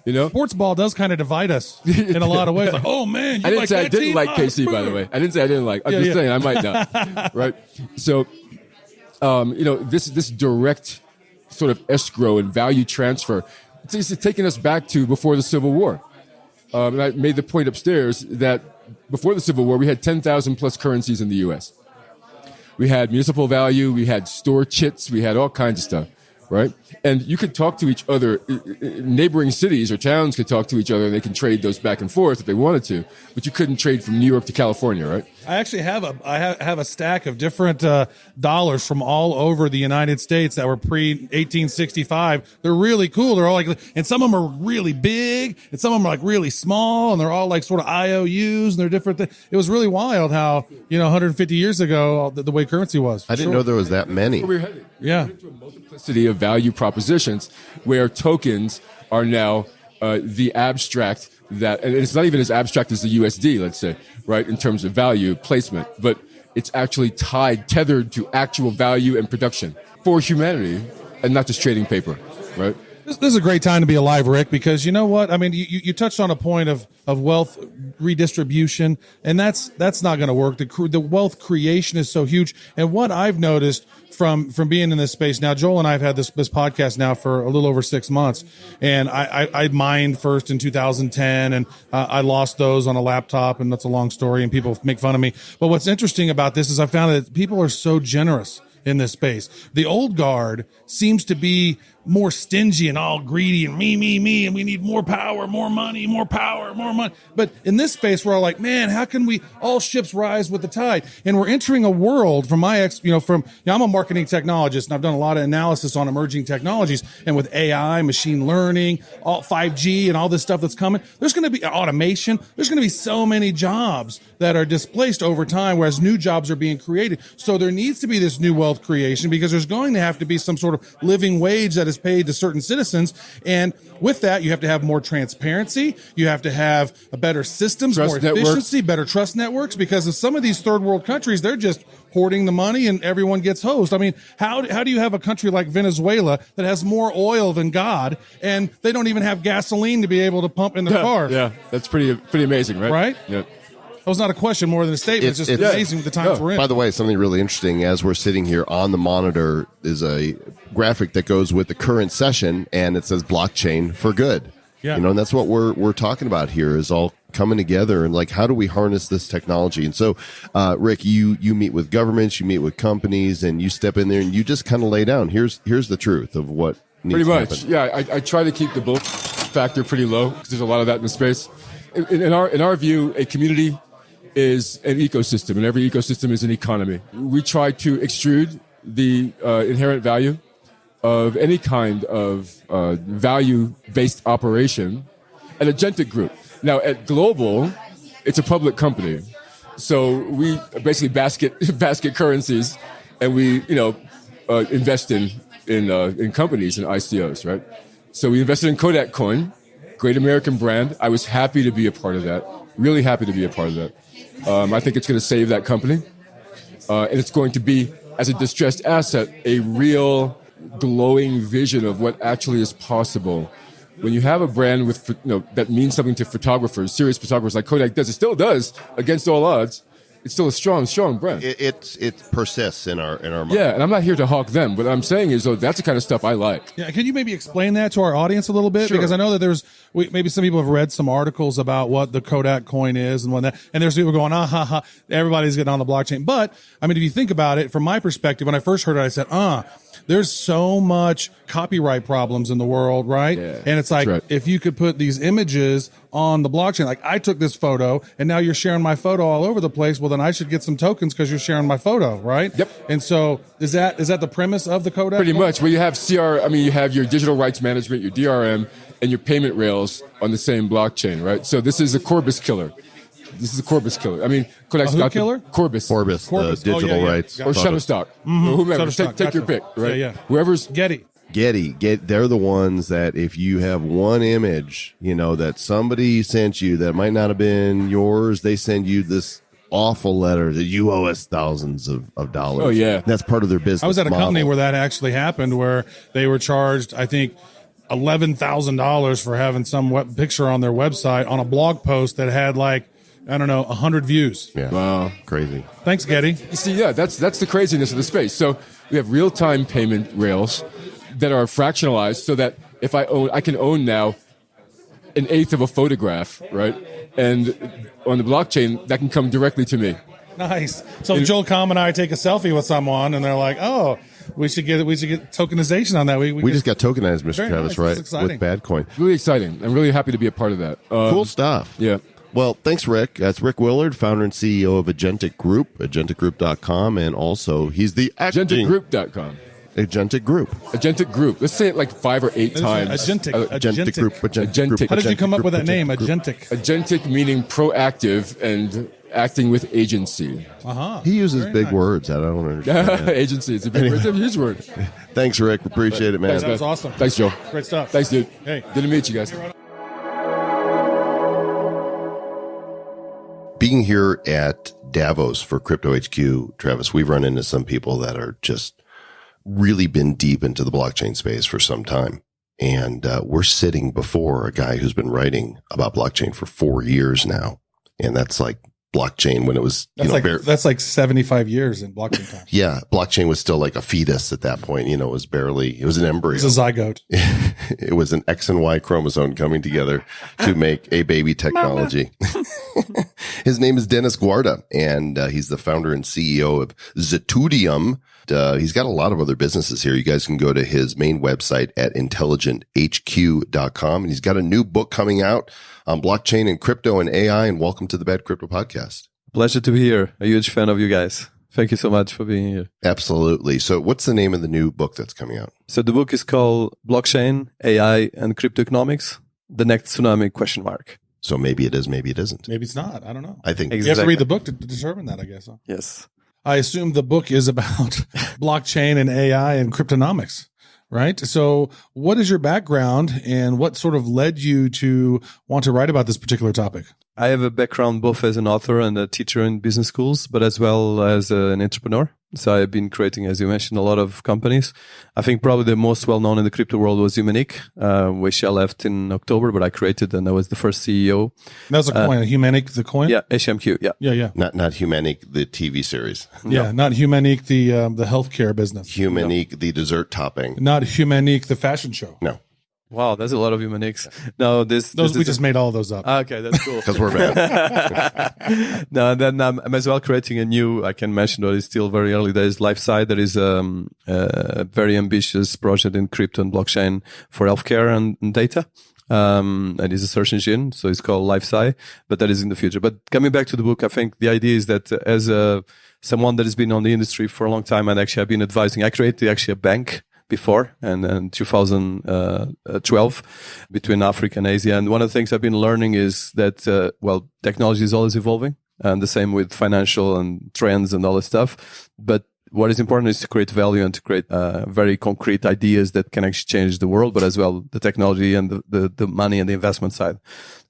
Sports ball does kind of divide us in a lot of ways. Like, oh man, you I didn't like say that I didn't team? like KC, by the way. I didn't say I didn't like. I'm just saying I might not. Right. So, this direct sort of escrow and value transfer, it's taking us back to before the Civil War. And I made the point upstairs that before the Civil War, we had 10,000 plus currencies in the U.S. We had municipal value, we had store chits, we had all kinds of stuff, right? And you could talk to each other. Neighboring cities or towns could talk to each other, and they can trade those back and forth if they wanted to. But you couldn't trade from New York to California, right? I actually have a stack of different dollars from all over the United States that were pre-1865. They're really cool. They're all like, and some of them are really big, and some of them are like really small, and they're all like sort of IOUs, and they're different things. It was really wild how 150 years ago the way currency was. I didn't know there was that many. Where we're headed. Yeah. We're into a multiplicity of value propositions where tokens are now the abstract that, and it's not even as abstract as the USD, let's say, right, in terms of value placement, but it's actually tethered to actual value and production for humanity and not just trading paper, right? This is a great time to be alive, Rick, because you know what? I mean, you touched on a point of wealth redistribution, and that's not going to work. The wealth creation is so huge. And what I've noticed from being in this space now, Joel and I have had this podcast now for a little over 6 months, and I mined first in 2010, and I lost those on a laptop, and that's a long story, and people make fun of me. But what's interesting about this is I found that people are so generous in this space. The old guard seems to be more stingy and all greedy and me, and we need more power, more money, more power, more money. But in this space, we're all like, man, how can we all ships rise with the tide? And we're entering a world I'm a marketing technologist, and I've done a lot of analysis on emerging technologies. And with AI, machine learning, all 5G and all this stuff that's coming, there's going to be automation. There's going to be so many jobs that are displaced over time, whereas new jobs are being created. So there needs to be this new wealth creation because there's going to have to be some sort of living wage that is paid to certain citizens. And with that, you have to have more transparency. You have to have a better systems, more efficiency, better trust networks, because of some of these third world countries, they're just hoarding the money and everyone gets hosed. I mean, how do you have a country like Venezuela that has more oil than God, and they don't even have gasoline to be able to pump in their cars? Yeah, that's pretty amazing, right? Right? Yeah. That was not a question more than a statement. It's just amazing the times we're in. By the way, something really interesting, as we're sitting here on the monitor is a graphic that goes with the current session, and it says blockchain for good. Yeah. And that's what we're talking about here, is all coming together, and like, how do we harness this technology? And so, Rick, you meet with governments, you meet with companies, and you step in there and you just kind of lay down, here's the truth of what needs pretty to much. happen. Yeah, I try to keep the bull factor pretty low because there's a lot of that in the space. In our view, a community is an ecosystem, and every ecosystem is an economy. We try to extrude the inherent value of any kind of value-based operation at Agentic Group. Now, at Global, it's a public company, so we basically basket currencies, and we invest in companies and ICOs, right? So we invested in Kodak Coin, great American brand. I was happy to be a part of that. Really happy to be a part of that. I think it's going to save that company. And it's going to be, as a distressed asset, a real glowing vision of what actually is possible when you have a brand with, that means something to photographers, serious photographers like Kodak does, it still does against all odds. It's still a strong brand. It persists in our mind. Yeah, and I'm not here to hawk them. What I'm saying is, though, that's the kind of stuff I like. Yeah, can you maybe explain that to our audience a little bit? Sure. Because I know that maybe some people have read some articles about what the Kodak coin is and whatnot, and there's people going, everybody's getting on the blockchain. But I mean, if you think about it, from my perspective, when I first heard it, I said, there's so much copyright problems in the world, right? Yeah, and it's like, right. if you could put these images on the blockchain, like I took this photo and now you're sharing my photo all over the place. Well, then I should get some tokens because you're sharing my photo, right? Yep. And so is that the premise of the Kodak? Pretty much. Well, you have you have your digital rights management, your DRM, and your payment rails on the same blockchain, right? So this is a Corbis killer. I mean, Kodak's got killer? Corbis, the digital rights. or Shutterstock, or whomever. Shutterstock, Take your gotcha. pick, right? Yeah. Whoever's Getty. They're the ones that if you have one image, that somebody sent you that might not have been yours, they send you this awful letter that you owe us thousands of dollars. Oh, yeah. That's part of their business. I was at a model. company where that actually happened, where they were charged, I think, $11,000 for having some picture on their website on a blog post that had 100 views. Yeah. Wow. Crazy. Thanks, Getty. You see, that's the craziness of the space. So we have real-time payment rails that are fractionalized, so that if I can own now an eighth of a photograph, right? And on the blockchain, that can come directly to me. Nice. So if Joel Com and I take a selfie with someone, and they're like, "Oh, we should get tokenization on that." We just got tokenized, Mr. Very Travis, nice. right? That's exciting. With Badcoin. Really exciting. I'm really happy to be a part of that. Cool stuff. Yeah. Well, thanks, Rick. That's Rick Willard, founder and CEO of Agentic Group, agenticgroup.com, and also he's the AgenticGroup.com. Agentic Group. Agentic Group. Let's say it like 5 or 8 times. Agentic. Agentic Group. Agentic Group. How did you come up Agentic with that Group, name, Agentic Group. Agentic? Agentic meaning proactive and acting with agency. He uses Very big nice. words. I don't understand. Agency. It's a big word. It's a huge word. Thanks, Rick. Appreciate it, man. That was awesome. Thanks, Joe. Great stuff. Thanks, dude. Hey. Good to meet you guys. Being here at Davos for CryptoHQ, Travis, we've run into some people that are just really been deep into the blockchain space for some time. And we're sitting before a guy who's been writing about blockchain for 4 years now. And that's like blockchain when it was, That's like 75 years in blockchain time. yeah, blockchain was still like a fetus at that point. It was an embryo. It's a zygote. It was an X and Y chromosome coming together to make a baby technology. His name is Dennis Guarda, and he's the founder and CEO of Zetudium. He's got a lot of other businesses here. You guys can go to his main website at intelligenthq.com. And he's got a new book coming out on blockchain and crypto and AI. And welcome to the Bad Crypto Podcast. Pleasure to be here. A huge fan of you guys. Thank you so much for being here. Absolutely. So what's the name of the new book that's coming out? So the book is called Blockchain, AI, and Cryptoeconomics, the Next Tsunami ? So maybe it is, maybe it isn't. Maybe it's not. I don't know. I think You have to read the book to determine that, I guess. Huh? Yes. I assume the book is about blockchain and AI and cryptonomics, right? So what is your background and what sort of led you to want to write about this particular topic? I have a background both as an author and a teacher in business schools, but as well as an entrepreneur. So I've been creating, as you mentioned, a lot of companies. I think probably the most well-known in the crypto world was Humanic, which I left in October, but I created and I was the first CEO. That was a coin, Humanic, the coin? Yeah, HMQ, yeah. Yeah. Not Humanic, the TV series. Yeah, not Humanic, the healthcare business. Humanic, the dessert topping. Not Humanic, the fashion show. No. Wow, there's a lot of Humanics. No, We just made all those up. Okay, that's cool. Because we're bad. No, and then I'm as well creating a new, I can mention that it's still very early days, LifeSci. That is a very ambitious project in crypto and blockchain for healthcare and data. And it's a search engine, so it's called LifeSci, but that is in the future. But coming back to the book, I think the idea is that as someone that has been on the industry for a long time, and actually I've been advising, I created actually a bank before, and in 2012 between Africa and Asia. And one of the things I've been learning is that, technology is always evolving, and the same with financial and trends and all this stuff. But what is important is to create value and to create very concrete ideas that can actually change the world, but as well the technology and the money and the investment side.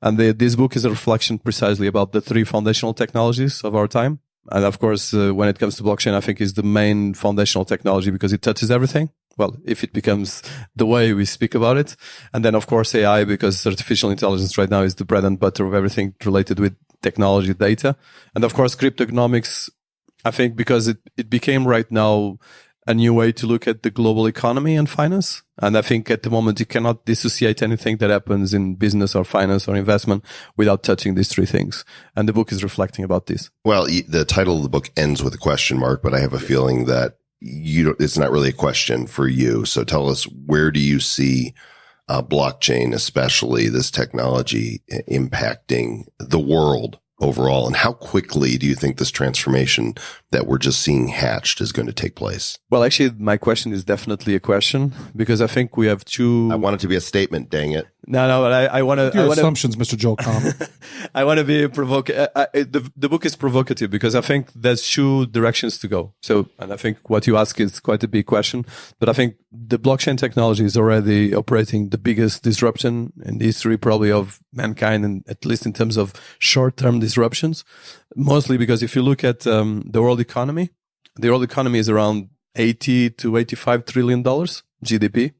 And this book is a reflection precisely about the 3 foundational technologies of our time. And of course, when it comes to blockchain, I think is the main foundational technology because it touches everything. Well, if it becomes the way we speak about it. And then, of course, AI, because artificial intelligence right now is the bread and butter of everything related with technology, data. And of course, cryptoeconomics, I think because it became right now a new way to look at the global economy and finance. And I think at the moment, you cannot dissociate anything that happens in business or finance or investment without touching these three things. And the book is reflecting about this. Well, the title of the book ends with a question mark, but I have a feeling that it's not really a question for you. So tell us, where do you see blockchain, especially this technology, impacting the world overall? And how quickly do you think this transformation that we're just seeing hatched is going to take place? Well, actually, my question is definitely a question, because I think we have two. I want it to be a statement, dang it. No, but I want to. Your assumptions, Mr. Joel Common. I want to be provocative. The book is provocative because I think there's two directions to go. So, and I think what you ask is quite a big question, but I think the blockchain technology is already operating the biggest disruption in the history probably of mankind, and at least in terms of short-term disruptions, mostly because if you look at the world economy is around 80 to 85 trillion dollars GDP,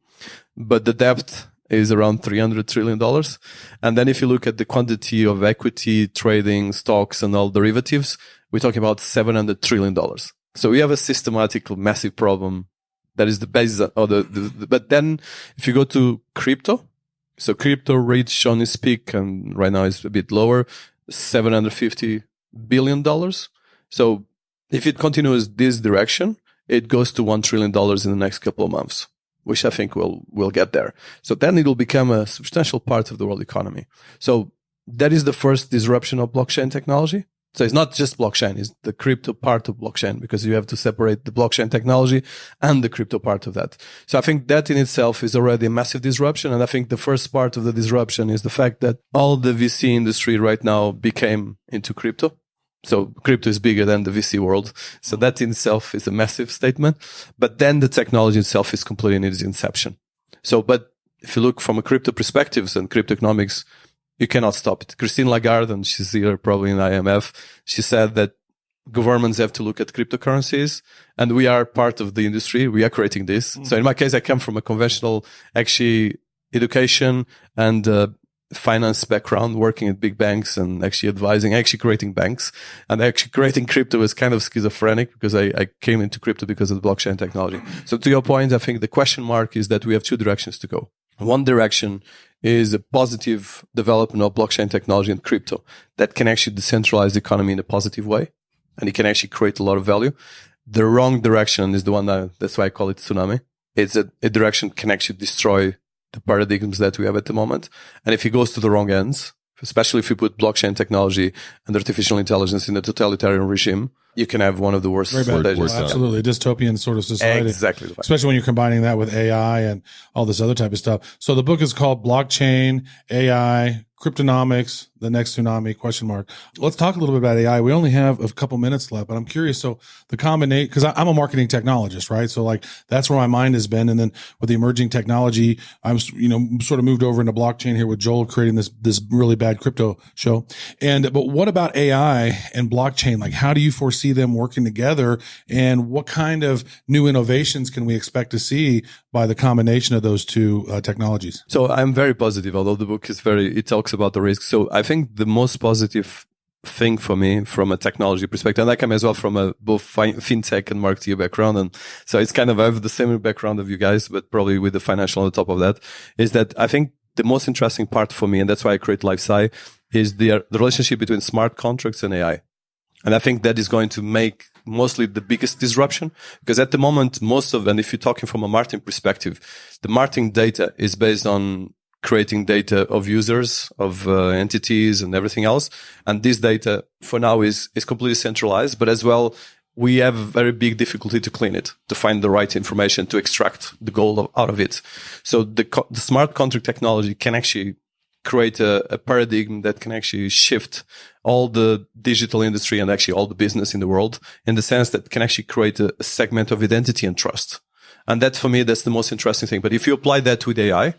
but the debt is around $300 trillion. And then if you look at the quantity of equity, trading, stocks, and all derivatives, we're talking about $700 trillion. So we have a systematic, massive problem that is the basis of but then if you go to crypto, so crypto reached on its peak, and right now it's a bit lower, $750 billion. So if it continues this direction, it goes to $1 trillion in the next couple of months, which I think we'll get there. So then it will become a substantial part of the world economy. So that is the first disruption of blockchain technology. So it's not just blockchain, it's the crypto part of blockchain, because you have to separate the blockchain technology and the crypto part of that. So I think that in itself is already a massive disruption. And I think the first part of the disruption is the fact that all the VC industry right now became into crypto. So crypto is bigger than the VC world. So that in itself is a massive statement. But then the technology itself is completely in its inception. So, but if you look from a crypto perspective and crypto economics, you cannot stop it. Christine Lagarde, and she's here probably in IMF, she said that governments have to look at cryptocurrencies, and we are part of the industry. We are creating this. So in my case, I come from a conventional actually education and finance background, working at big banks and actually advising, actually creating banks, and actually creating crypto was kind of schizophrenic because I came into crypto because of the blockchain technology. So to your point, I think the question mark is that we have two directions to go. One direction is a positive development of blockchain technology and crypto that can actually decentralize the economy in a positive way, and it can actually create a lot of value. The wrong direction is the one that's why I call it tsunami. It's a direction can actually destroy the paradigms that we have at the moment. And if it goes to the wrong ends, especially if you put blockchain technology and artificial intelligence in a totalitarian regime, you can have one of the worst. Absolutely. A dystopian sort of society. Exactly. Especially when you're combining that with AI and all this other type of stuff. So the book is called Blockchain, AI, Cryptonomics, the Next Tsunami, question mark. Let's talk a little bit about AI. We only have a couple minutes left, but I'm curious. So the combination, because I'm a marketing technologist, right? So like that's where my mind has been. And then with the emerging technology, I'm, sort of moved over into blockchain here with Joel creating this really bad crypto show. But what about AI and blockchain? Like how do you foresee them working together, and what kind of new innovations can we expect to see by the combination of those two technologies? So I'm very positive, although the book is it talks about the risks. So I think the most positive thing for me from a technology perspective, and I come as well from a both fintech and marketing background, and so it's kind of I have the same background of you guys, but probably with the financial on the top of that, is that I think the most interesting part for me, and that's why I create LifeSci, is the relationship between smart contracts and AI. And I think that is going to make mostly the biggest disruption, because at the moment, and if you're talking from a marketing perspective, the marketing data is based on creating data of users, of entities and everything else. And this data for now is completely centralized, but as well, we have very big difficulty to clean it, to find the right information, to extract the gold out of it. So the smart contract technology can actually create a paradigm that can actually shift all the digital industry and actually all the business in the world, in the sense that can actually create a segment of identity and trust. And that, for me, that's the most interesting thing. But if you apply that with AI,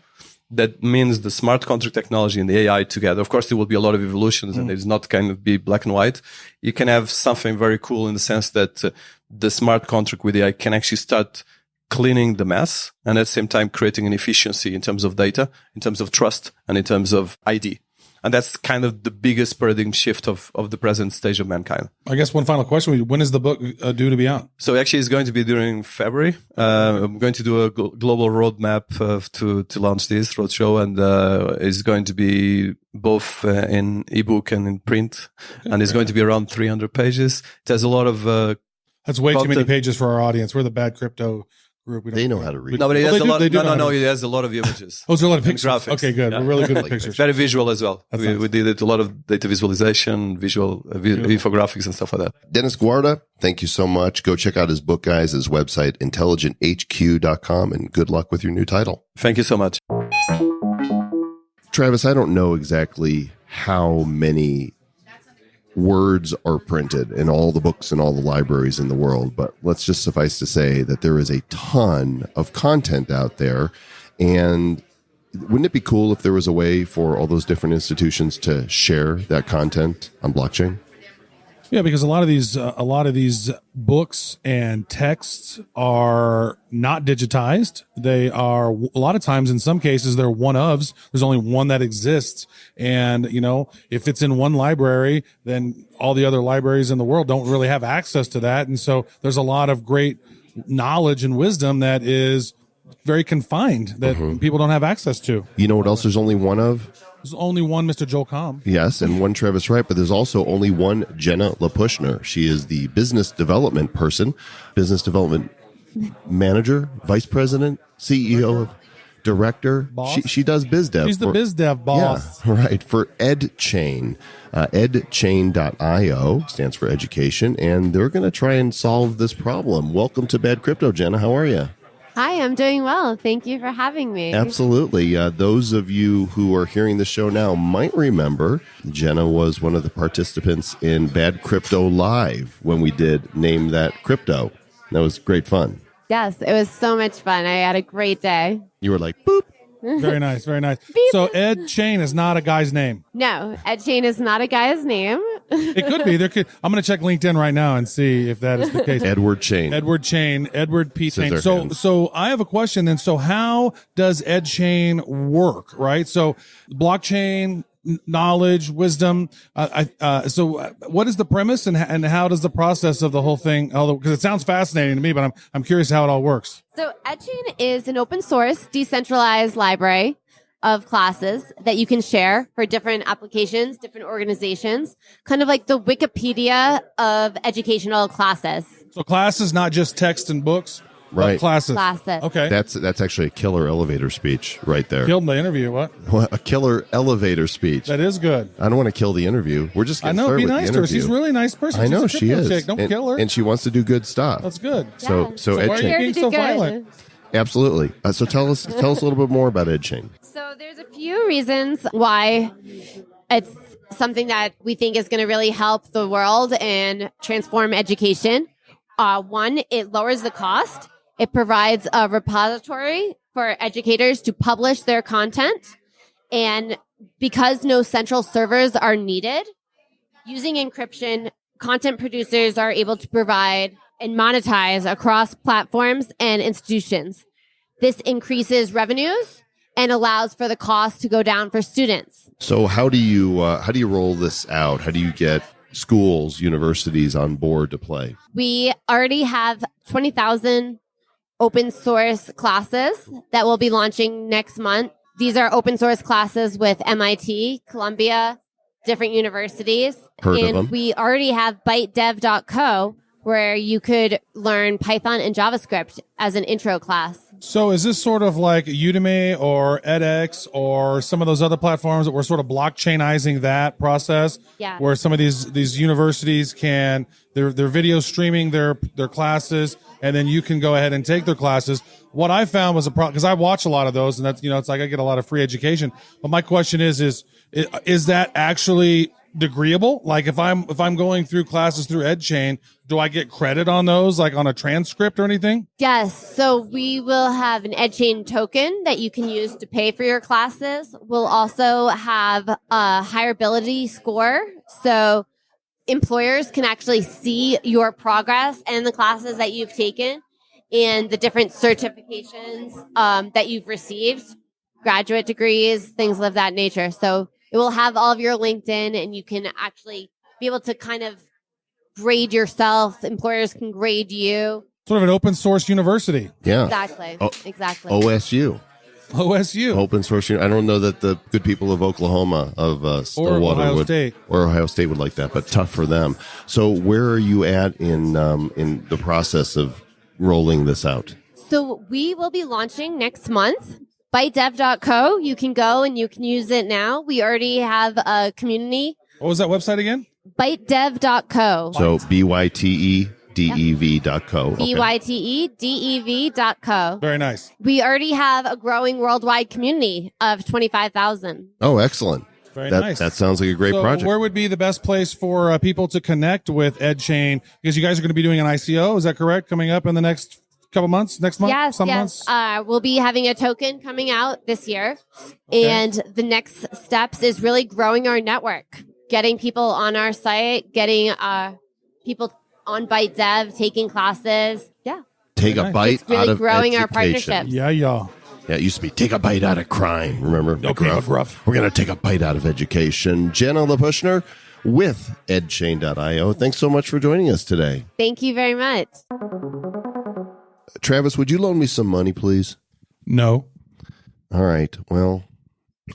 that means the smart contract technology and the AI together. Of course, there will be a lot of evolutions and it's not kind of be black and white. You can have something very cool in the sense that the smart contract with AI can actually start cleaning the mess and at the same time creating an efficiency in terms of data, in terms of trust, and in terms of ID. And that's kind of the biggest paradigm shift of the present stage of mankind. I guess one final question. When is the book due to be out? So actually it's going to be during February. I'm going to do a global roadmap to launch this roadshow, and it's going to be both in ebook and in print. Okay, and it's going to be around 300 pages. It has a lot of that's way too many pages for our audience. We're the bad crypto group. They know how to read. No, but it has a lot. No. It has a lot of images. Oh, there's a lot of pictures. Graphics. Okay, good. Yeah. We're really good at pictures. Very visual as well. Nice. We did it, a lot of data visualization, visual infographics and stuff like that. Dennis Guarda, thank you so much. Go check out his book, guys, his website, intelligenthq.com, and good luck with your new title. Thank you so much. Travis, I don't know exactly how many words are printed in all the books and all the libraries in the world, but let's just suffice to say that there is a ton of content out there. And wouldn't it be cool if there was a way for all those different institutions to share that content on blockchain? Yeah, because a lot of these books and texts are not digitized. They are, a lot of times, in some cases, they're one-ofs. There's only one that exists. And, if it's in one library, then all the other libraries in the world don't really have access to that. And so there's a lot of great knowledge and wisdom that is very confined that people don't have access to. You know what else there's only one of? There's only one Mr. Joel Comm. Yes, and one Travis Wright, but there's also only one Jenna Lapushner. She is the business development person, business development manager, vice president, CEO, director. Boss? She does biz dev. She's the biz dev boss. Yeah, right, for EdChain. EdChain.io stands for education, and they're going to try and solve this problem. Welcome to Bad Crypto, Jenna. How are you? Hi, I'm doing well. Thank you for having me. Absolutely. Those of you who are hearing the show now might remember Jenna was one of the participants in Bad Crypto Live when we did Name That Crypto. That was great fun. Yes, it was so much fun. I had a great day. You were like, boop. Very nice, very nice. So EdChain is not a guy's name. No, EdChain is not a guy's name. It could be. I'm going to check LinkedIn right now and see if that is the case. Edward Chain. Edward P. Chain. So I have a question then. So how does EdChain work, right? So blockchain, knowledge, wisdom. So what is the premise and how does the process of the whole thing, because it sounds fascinating to me, but I'm curious how it all works. So EdChain is an open source, decentralized library of classes that you can share for different applications, different organizations, kind of like the Wikipedia of educational classes. So classes, not just text and books, right? Classes. Okay. That's actually a killer elevator speech right there. Killed the interview. What? A killer elevator speech. That is good. I don't want to kill the interview. We're just getting started with the interview. Be nice to her. She's a really nice person. I know she is. Chick. Don't kill her. And she wants to do good stuff. That's good. So why are you being so violent? Absolutely. So tell us a little bit more about EdChain. So there's a few reasons why it's something that we think is going to really help the world and transform education. One, it lowers the cost. It provides a repository for educators to publish their content. And because no central servers are needed, using encryption, content producers are able to provide and monetize across platforms and institutions. This increases revenues and allows for the cost to go down for students. So how do you roll this out? How do you get schools, universities on board to play? We already have 20,000 open source classes that will be launching next month. These are open source classes with MIT, Columbia, different universities. Heard of them. We already have bytedev.co, where you could learn Python and JavaScript as an intro class. So is this sort of like Udemy or edX or some of those other platforms that we're sort of blockchainizing that process? Yeah. Where some of these universities can, they're video streaming their classes, and then you can go ahead and take their classes. What I found was because I watch a lot of those, and that's, it's like I get a lot of free education. But my question is that actually degreeable? Like if I'm going through classes through EdChain, do I get credit on those, like on a transcript or anything? Yes. So we will have an EdChain token that you can use to pay for your classes. We'll also have a hireability score. So employers can actually see your progress and the classes that you've taken. and the different certifications that you've received, graduate degrees, things of that nature. So it will have all of your LinkedIn, and you can actually be able to kind of grade yourself. Employers can grade you. Sort of an open source university. Yeah. Exactly. Exactly. OSU. Open source. I don't know that the good people of Oklahoma, of Stillwater, or Ohio State would like that, but tough for them. So where are you at in the process of rolling this out? So we will be launching next month. ByteDev.co. You can go and you can use it now. We already have a community. What was that website again? ByteDev.co. So BYTEDEV.co. Okay. BYTEDEV.co. Very nice. We already have a growing worldwide community of 25,000. Oh, excellent. Very nice. That sounds like a great project. Where would be the best place for people to connect with EdChain? Because you guys are going to be doing an ICO, is that correct? Coming up in the next couple months, next month? Yes. Months? We'll be having a token coming out this year. Okay. And the next steps is really growing our network, getting people on our site, getting people on ByteDev, taking classes. Yeah. Take a bite really out of growing education. our partnerships. Yeah. Yeah, it used to be take a bite out of crime. Remember? McGruff. We're going to take a bite out of education. Jenna Lapushner with EdChain.io. Thanks so much for joining us today. Thank you very much. Travis, would you loan me some money, please? No. All right. Well,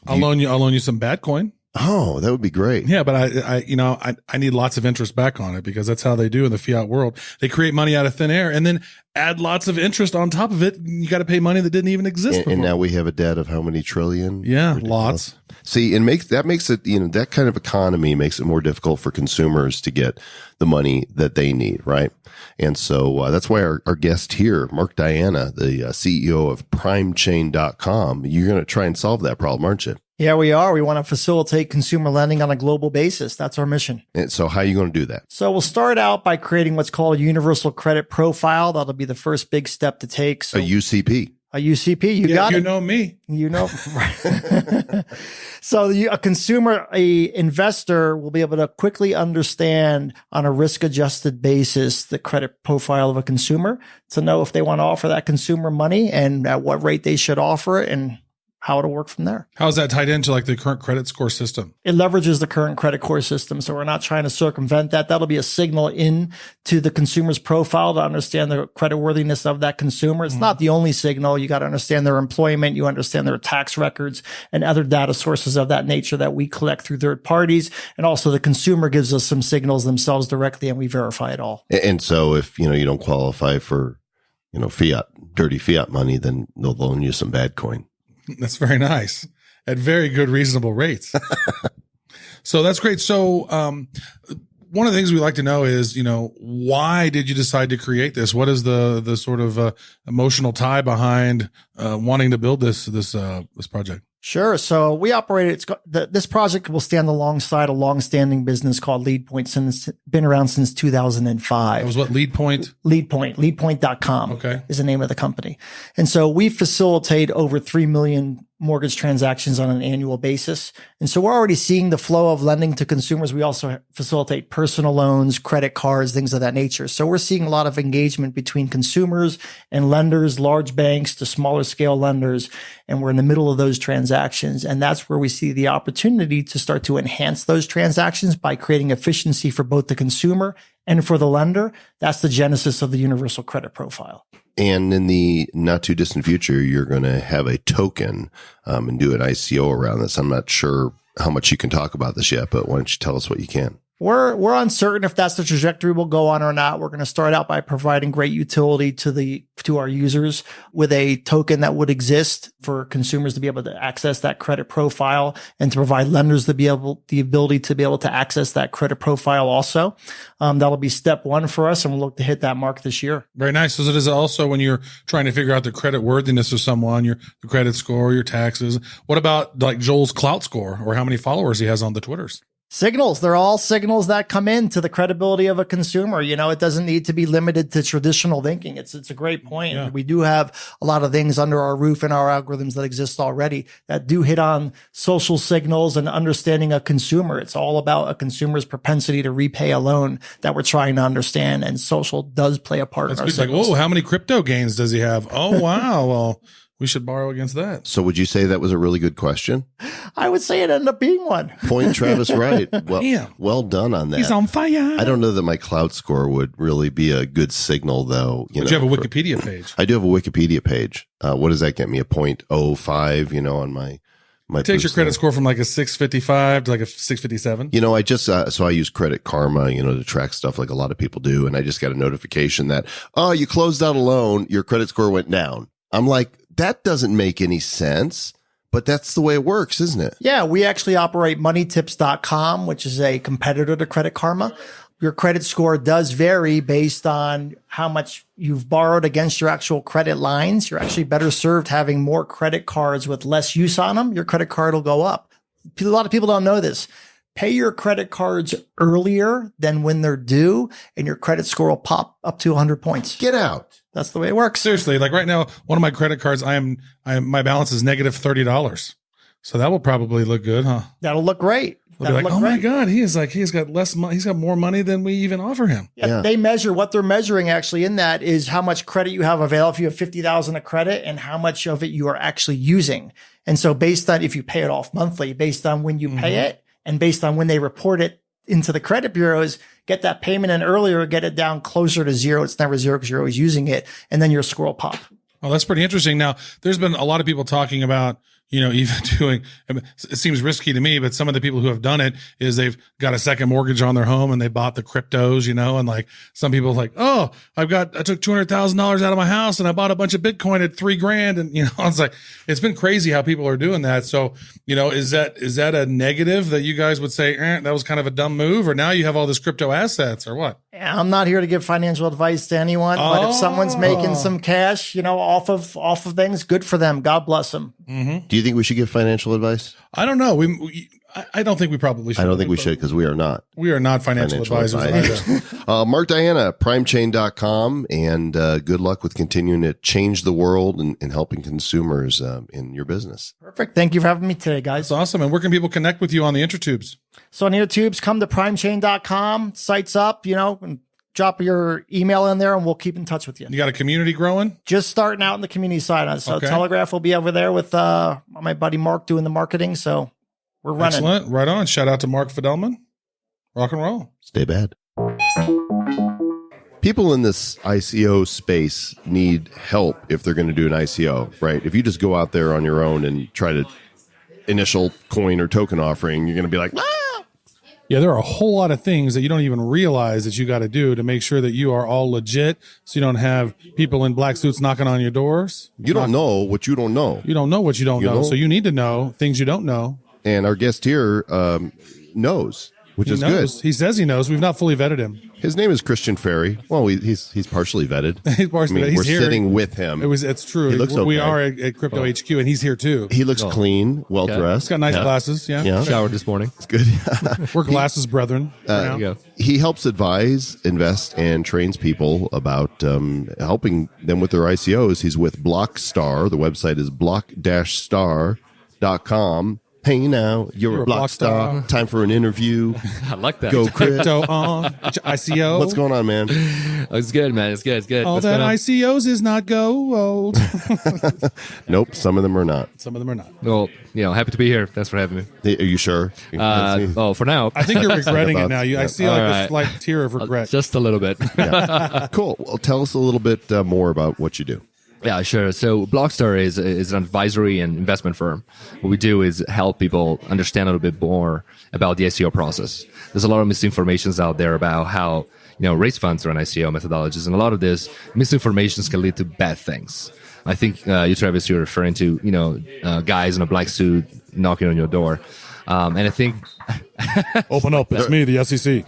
I'll loan you some Batcoin. Oh, that would be great. Yeah, but I need lots of interest back on it, because that's how they do in the fiat world. They create money out of thin air and then add lots of interest on top of it. You got to pay money that didn't even exist before. And now we have a debt of how many trillion? Yeah, Ridiculous. lots. See, that makes it, that kind of economy makes it more difficult for consumers to get the money that they need, right? And so that's why our guest here, Mark Diana, the CEO of PrimeChain.com, you're going to try and solve that problem, aren't you? Yeah, we are. We want to facilitate consumer lending on a global basis. That's our mission. And so how are you going to do that? So we'll start out by creating what's called a universal credit profile. That'll be the first big step to take. So a UCP. A UCP, you got it. You know me. You know. So a consumer, a investor will be able to quickly understand on a risk-adjusted basis the credit profile of a consumer to know if they want to offer that consumer money and at what rate they should offer it and how it'll work from there. How's that tied into like the current credit score system? It leverages the current credit score system. So we're not trying to circumvent that. That'll be a signal in to the consumer's profile to understand the creditworthiness of that consumer. It's not the only signal. You got to understand their employment. You understand their tax records and other data sources of that nature that we collect through third parties. And also the consumer gives us some signals themselves directly and we verify it all. And so if, you don't qualify for, dirty fiat money, then they'll loan you some bad coin. That's very nice at very good, reasonable rates. So that's great. So, one of the things we like to know is, why did you decide to create this? What is the sort of emotional tie behind wanting to build this project? Sure. So we operate, this project will stand alongside a long-standing business called LeadPoint, since been around since 2005. That was what, LeadPoint? LeadPoint.com is the name of the company. And so we facilitate over 3 million mortgage transactions on an annual basis. And so we're already seeing the flow of lending to consumers. We also facilitate personal loans, credit cards, things of that nature. So we're seeing a lot of engagement between consumers and lenders, large banks to smaller scale lenders. And we're in the middle of those transactions. And that's where we see the opportunity to start to enhance those transactions by creating efficiency for both the consumer and for the lender. That's the genesis of the universal credit profile. And in the not too distant future, you're going to have a token and do an ICO around this. I'm not sure how much you can talk about this yet, but why don't you tell us what you can? We're uncertain if that's the trajectory we'll go on or not. We're going to start out by providing great utility to our users with a token that would exist for consumers to be able to access that credit profile and to provide lenders the ability to be able to access that credit profile also. That'll be step one for us, and we'll look to hit that mark this year. Very nice. So it is also when you're trying to figure out the credit worthiness of someone, the credit score, your taxes. What about like Joel's clout score or how many followers he has on the Twitters? Signals. They're all signals that come into the credibility of a consumer. You know, it doesn't need to be limited to traditional thinking. It's a great point. Yeah. We do have a lot of things under our roof and our algorithms that exist already that do hit on social signals and understanding a consumer. It's all about a consumer's propensity to repay a loan that we're trying to understand. And social does play a part in our It's like, signals. oh, how many crypto gains does he have? Oh, wow. Well, we should borrow against that. So would you say that was a really good question? I would say it ended up being one. Point Travis right. Well, Yeah. well done on that. He's on fire. I don't know that my cloud score would really be a good signal, though. But you have a Wikipedia page. I do have a Wikipedia page. What does that get me? A 0.05, on my It takes your boost credit there. score from like a 655 to like a 657. I just, so I use Credit Karma, to track stuff like a lot of people do. And I just got a notification that, oh, you closed out a loan. Your credit score went down. I'm like, that doesn't make any sense, but that's the way it works, isn't it? Yeah, we actually operate moneytips.com, which is a competitor to Credit Karma. Your credit score does vary based on how much you've borrowed against your actual credit lines. You're actually better served having more credit cards with less use on them. Your credit card will go up. A lot of people don't know this. Pay your credit cards earlier than when they're due, and your credit score will pop up to 100 points. Get out. That's the way it works. Seriously, like right now, one of my credit cards, my balance is negative $30. So that will probably look good, huh? That'll look great. They'll be like, oh my God, he's got less money. He's got more money than we even offer him. Yeah. They measure what they're measuring actually in that is how much credit you have available. If you have 50,000 of credit and how much of it you are actually using. And so based on if you pay it off monthly, based on when you pay it and based on when they report it into the credit bureaus, get that payment in earlier, get it down closer to zero. It's never zero because you're always using it. And then your score will pop. Well, that's pretty interesting. Now, there's been a lot of people talking about, even doing, it seems risky to me, but some of the people who have done it is they've got a second mortgage on their home and they bought the cryptos, and like some people like, oh, I took $200,000 out of my house and I bought a bunch of Bitcoin at $3,000. And, it's like, it's been crazy how people are doing that. So, is that a negative that you guys would say, that was kind of a dumb move, or now you have all this crypto assets or what? I'm not here to give financial advice to anyone, but if someone's making some cash, off of things, good for them. God bless them. Mm-hmm. Do you think we should give financial advice? I don't know. I don't think we probably should. I don't think we should because we are not. We are not financial advisors. Either. Mark Diana, primechain.com, and good luck with continuing to change the world and helping consumers in your business. Perfect. Thank you for having me today, guys. That's awesome. And where can people connect with you on the intertubes? So on intertubes, come to primechain.com, sites up, and drop your email in there and we'll keep in touch with you. You got a community growing? Just starting out in the community side. So Okay. Telegraph will be over there with my buddy Mark doing the marketing. So we're running. Excellent. Right on. Shout out to Mark Fidelman. Rock and roll. Stay bad. People in this ICO space need help if they're going to do an ICO, right? If you just go out there on your own and try to initial coin or token offering, you're going to be like, Yeah, there are a whole lot of things that you don't even realize that you got to do to make sure that you are all legit, so you don't have people in black suits knocking on your doors. You don't know what you don't know. You don't know what you don't know. So you need to know things you don't know. And our guest here knows, which He is knows. good. He says he knows. We've not fully vetted him. His name is Christian Ferry. Well, he's partially vetted. He's partially vetted. He's we're here. sitting with him. It's true. He looks We okay. are at CryptoHQ, and he's here too. He looks clean, well dressed. He's got nice glasses. Yeah. Showered this morning. It's good. We're glasses brethren. There you go. He helps advise, invest, and trains people about helping them with their ICOs. He's with Blockstar. The website is block-star.com. Hey, now you're a Blockstar. Time for an interview. I like that. Go crypto. Crypto on ICO. What's going on, man? Oh, it's good, man. It's good. It's good. All What's that going on? ICOs is not gold. Nope, some of them are not. Some of them are not. Well, happy to be here. Thanks for having me. Are you sure? For now. I think you're regretting it now. I see like All a right. slight tear of regret. Just a little bit. Cool. Well, tell us a little bit more about what you do. Yeah, sure. So Blockstar is an advisory and investment firm. What we do is help people understand a little bit more about the ICO process. There's a lot of misinformations out there about how, raise funds through an ICO methodologies. And a lot of this misinformation can lead to bad things. I think you, Travis, you're referring to, guys in a black suit knocking on your door. And I think Open up. It's me, the SEC.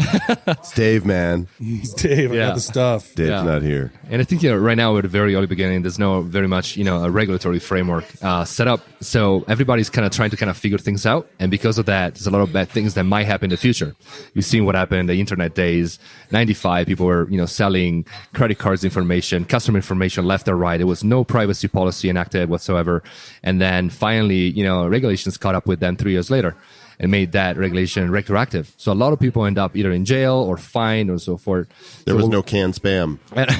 It's Dave, man. It's Dave. I got the stuff. Dave's not here. And I think right now, at the very early beginning, there's no very much, a regulatory framework set up. So everybody's kind of trying to figure things out. And because of that, there's a lot of bad things that might happen in the future. You've seen what happened in the internet days. 95, people were, selling credit cards information, customer information left or right. There was no privacy policy enacted whatsoever. And then finally, regulations caught up with them 3 years later and made that regulation retroactive. So a lot of people end up either in jail or fined or so forth. There was no canned spam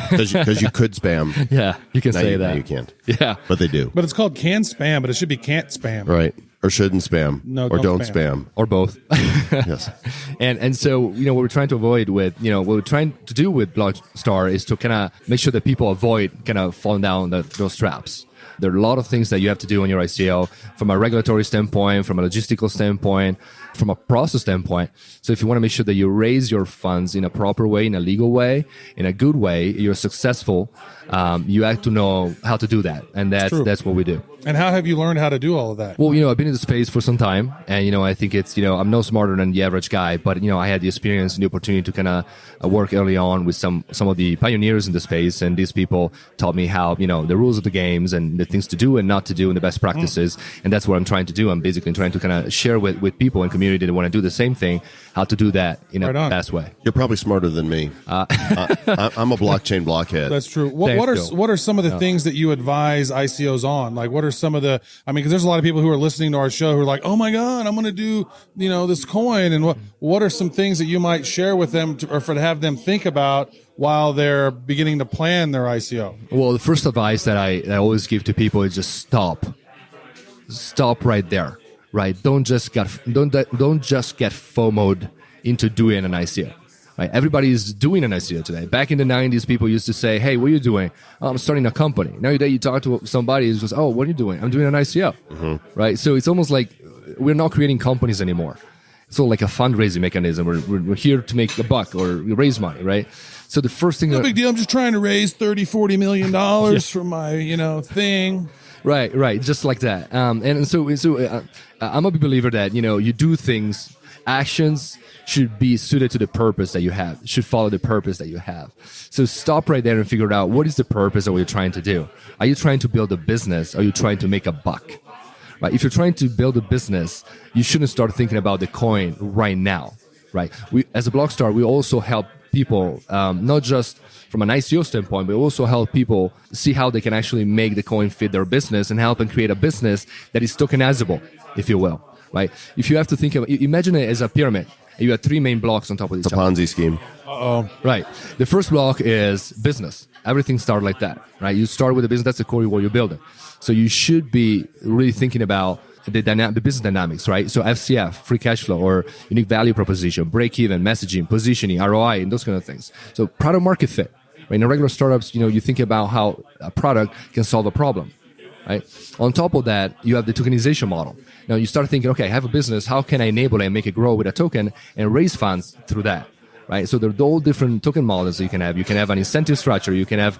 because you could spam. Yeah, you can say that. Now you can't. Yeah. But they do. But it's called canned spam, but it should be can't spam. Right. Or shouldn't spam. No, or don't spam. Or both. Yes. And so, what we're trying to avoid with, what we're trying to do with Blockstar is to kind of make sure that people avoid kind of falling down those traps. There are a lot of things that you have to do on your ICO from a regulatory standpoint, from a logistical standpoint, from a process standpoint. So if you want to make sure that you raise your funds in a proper way, in a legal way, in a good way, you're successful, you have to know how to do that. And that's what we do. And how have you learned how to do all of that? Well, I've been in the space for some time, and, I think it's, I'm no smarter than the average guy, but, I had the experience and the opportunity to kind of work early on with some of the pioneers in the space. And these people taught me how, the rules of the games and the things to do and not to do and the best practices. And that's what I'm trying to do. I'm basically trying to kind of share with people and community that want to do the same thing, how to do that in a best way. You're probably smarter than me. I'm a blockchain blockhead. That's true. What are some of the things that you advise ICOs on? Like, what are some of the, because there's a lot of people who are listening to our show who are like, oh my God, I'm going to do, this coin. And what are some things that you might share with them to have them think about while they're beginning to plan their ICO? Well, the first advice that I always give to people is just stop right there. Right? Don't just get FOMO'd into doing an ICO. Right? Everybody's doing an ICO today. Back in the 90s, people used to say, "Hey, what are you doing?" "Oh, I'm starting a company." Now that you talk to somebody, it's just, "Oh, what are you doing?" "I'm doing an ICO." Mm-hmm. Right? So it's almost like we're not creating companies anymore. It's all like a fundraising mechanism. We're here to make a buck or raise money, right? So the first thing, no big deal. I'm just trying to raise $30-40 million for my thing. Right, just like that. And so I'm a big believer that you do things. Actions should be suited to the purpose that you have. Should follow the purpose that you have. So stop right there and figure out what is the purpose of what you're trying to do. Are you trying to build a business? Or are you trying to make a buck? Right. If you're trying to build a business, you shouldn't start thinking about the coin right now. Right. We, as a Blockstar, we also help people, not just from an ICO standpoint, but also help people see how they can actually make the coin fit their business and help them create a business that is tokenizable, if you will. Right? If you have to think of, imagine it as a pyramid. You have three main blocks on top of each other. It's a Ponzi scheme. Uh-oh. Right. The first block is business. Everything starts like that, right? You start with a business. That's the core of what you're building. So you should be really thinking about the business dynamics, right? So FCF, free cash flow, or unique value proposition, break even, messaging, positioning, ROI, and those kind of things. So product market fit. Right? In regular startups, you think about how a product can solve a problem. Right. On top of that, you have the tokenization model. Now you start thinking, okay, I have a business. How can I enable it and make it grow with a token and raise funds through that? Right. So there are all different token models that you can have. You can have an incentive structure. You can have,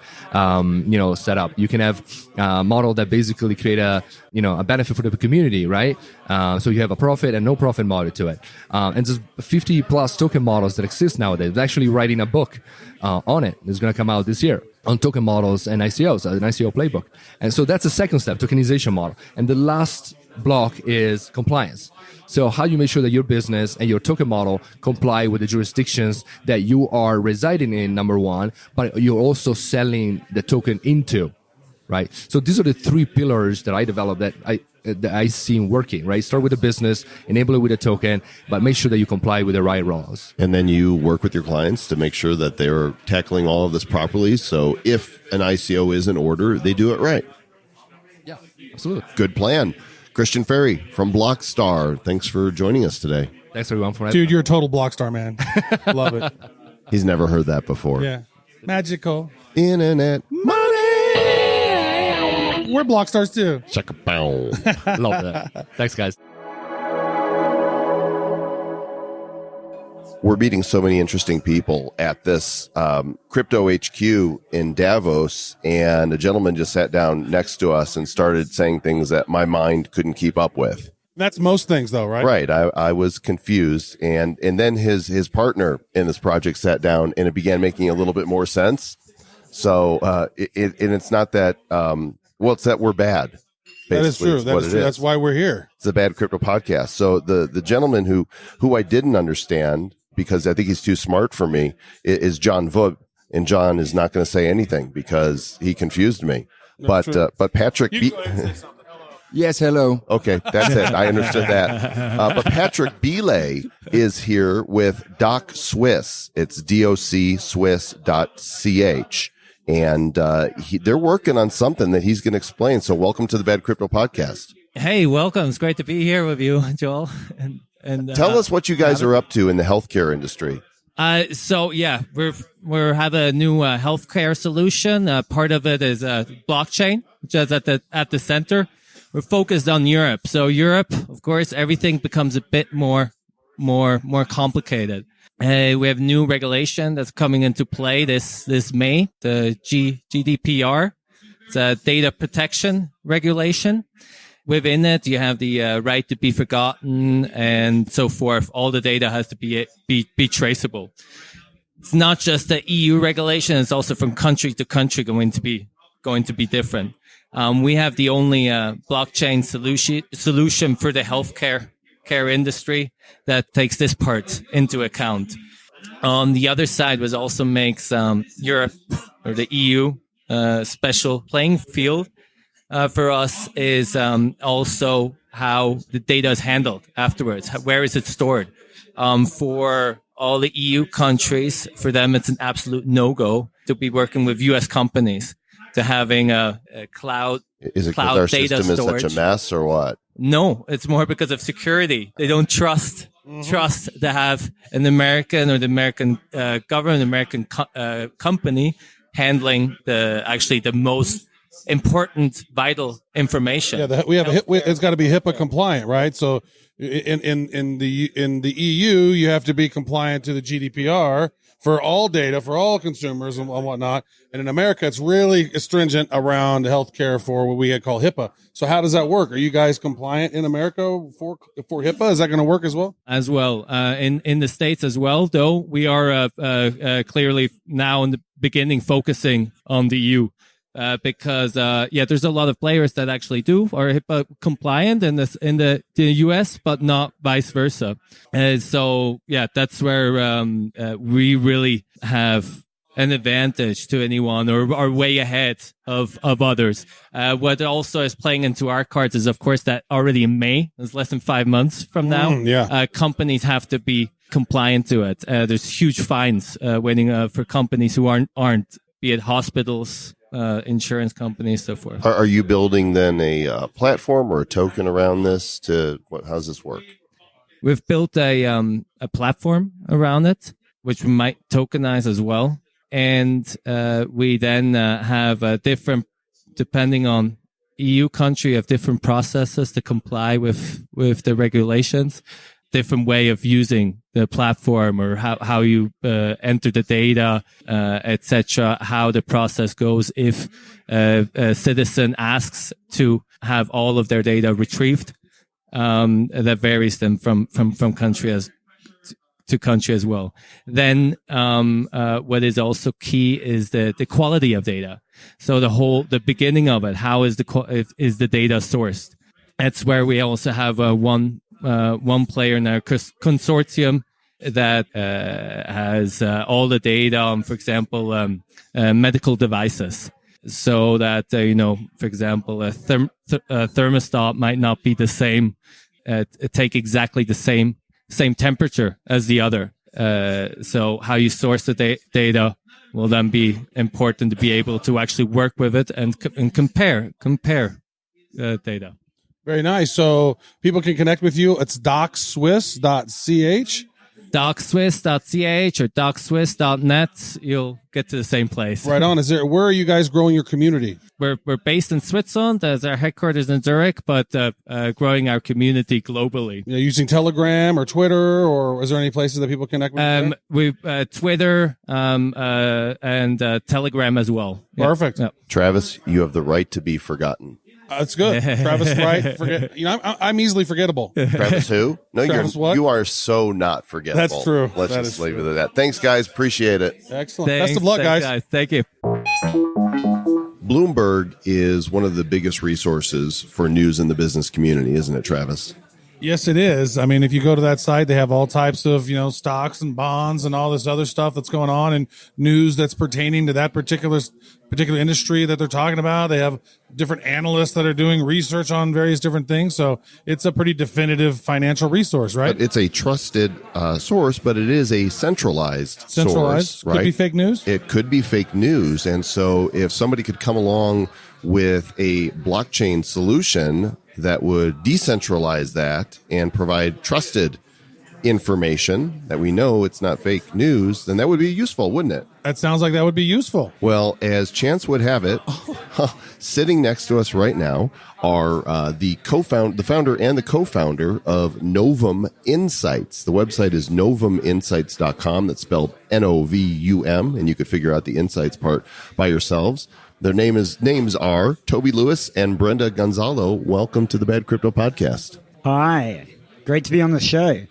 setup. You can have a model that basically create a benefit for the community. Right. So you have a profit and no profit model to it. And there's 50 plus token models that exist nowadays. They're actually writing a book on it. It's going to come out this year on token models and ICOs, an ICO playbook. And so that's the second step, tokenization model. And the last block is compliance. So how you make sure that your business and your token model comply with the jurisdictions that you are residing in, number one, but you're also selling the token into, right? So these are the three pillars that I developed that I see working, right? Start with the business, enable it with a token, but make sure that you comply with the right laws. And then you work with your clients to make sure that they're tackling all of this properly. So if an ICO is in order, they do it right. Yeah, absolutely. Good plan. Christian Ferry from Blockstar, thanks for joining us today. Thanks everyone for having me. Dude, you're a total Blockstar, man. Love it. He's never heard that before. Yeah. Magical. Internet money. We're Blockstars too. Check a bow. Love that. Thanks, guys. We're meeting so many interesting people at this CryptoHQ in Davos, and a gentleman just sat down next to us and started saying things that my mind couldn't keep up with. That's most things, though, right? Right. I was confused, and then his partner in this project sat down, and it began making a little bit more sense. So it's not that it's that we're bad. That is true. That is true. That's why we're here. It's a bad crypto podcast. So the gentleman who I didn't understand, because I think he's too smart for me, is John Vug, and John is not going to say anything because he confused me. But Patrick. Yes, hello. Okay, that's it. I understood that. But Patrick Belay is here with Doc Swiss. It's DOCSwiss.ch. And they're working on something that he's going to explain. So welcome to the Bad Crypto Podcast. Hey, welcome. It's great to be here with you, Joel. And tell us what you guys are up to in the healthcare industry. We have a new healthcare solution. Part of it is blockchain, which is at the center. We're focused on Europe. So Europe, of course, everything becomes a bit more complicated. We have new regulation that's coming into play this May, the GDPR. It's a data protection regulation. Within it, you have the right to be forgotten and so forth. All the data has to be traceable. It's not just the EU regulation; it's also from country to country going to be different. We have the only blockchain solution for the healthcare industry that takes this part into account. On the other side, was also makes Europe or the EU special playing field for us is also how the data is handled afterwards. Where is it stored? For all the EU countries, for them, it's an absolute no-go to be working with US companies, to having a cloud Is it cloud because our data system storage. is such a mess, or what? No, it's more because of security. They don't trust to have an American or the American government, American company handling the most important, vital information. Yeah, it's got to be HIPAA compliant, right? So in the EU, you have to be compliant to the GDPR for all data, for all consumers and whatnot. And in America, it's really stringent around healthcare for what we call HIPAA. So how does that work? Are you guys compliant in America for HIPAA? Is that going to work as well? As well, in the States as well, though we are clearly now in the beginning focusing on the EU. Because there's a lot of players that actually are HIPAA compliant in the US, but not vice versa. So that's where we really have an advantage to anyone, or are way ahead of others. What also is playing into our cards is, of course, that already in May, it's less than 5 months from now, companies have to be compliant to it. There's huge fines waiting for companies who aren't, be it hospitals, insurance companies, so forth. Are you building then a platform or a token around this? How's this work? We've built a platform around it, which we might tokenize as well, and we then have different, depending on EU country, have different processes to comply with the regulations. Different way of using the platform, or how you enter the data, etc. How the process goes if a citizen asks to have all of their data retrieved. That varies them from country to country as well. Then what is also key is the quality of data. So the beginning of it, how is the data sourced? That's where we also have one player in our consortium that has all the data on, for example, medical devices. So that, for example, a thermostat might not be the same, take exactly the same temperature as the other. So how you source the data will then be important to be able to actually work with it and compare data. Very nice. So people can connect with you. It's DocSwiss.ch. DocSwiss.ch or DocSwiss.net. You'll get to the same place. Right on. Where are you guys growing your community? We're based in Switzerland. There's our headquarters in Zurich, but growing our community globally. Using Telegram or Twitter, or is there any places that people connect with? We Twitter and Telegram as well. Perfect. Yeah. Travis, you have the right to be forgotten. That's good. Travis Wright. I'm easily forgettable. Travis who? No, Travis what? You are so not forgettable. That's true. Let's That just is leave true. it at that. Thanks, guys. Appreciate it. Excellent. Best of luck, guys. Thank you. Bloomberg is one of the biggest resources for news in the business community, isn't it, Travis? Yes, it is. I mean, if you go to that site, they have all types of, stocks and bonds and all this other stuff that's going on and news that's pertaining to that particular industry that they're talking about. They have different analysts that are doing research on various different things. So it's a pretty definitive financial resource, right? But it's a trusted source, but it is a centralized source, right? Could be fake news. It could be fake news. And so if somebody could come along with a blockchain solution that would decentralize that and provide trusted information that we know it's not fake news, then that would be useful, wouldn't it? That sounds like that would be useful. Well, as chance would have it, sitting next to us right now are the founder and the co-founder of Novum Insights. The website is novuminsights.com. That's spelled Novum, and you could figure out the insights part by yourselves. Their names are Toby Lewis and Brenda Gonzalo. Welcome to the Bad Crypto Podcast. Hi. Great to be on the show.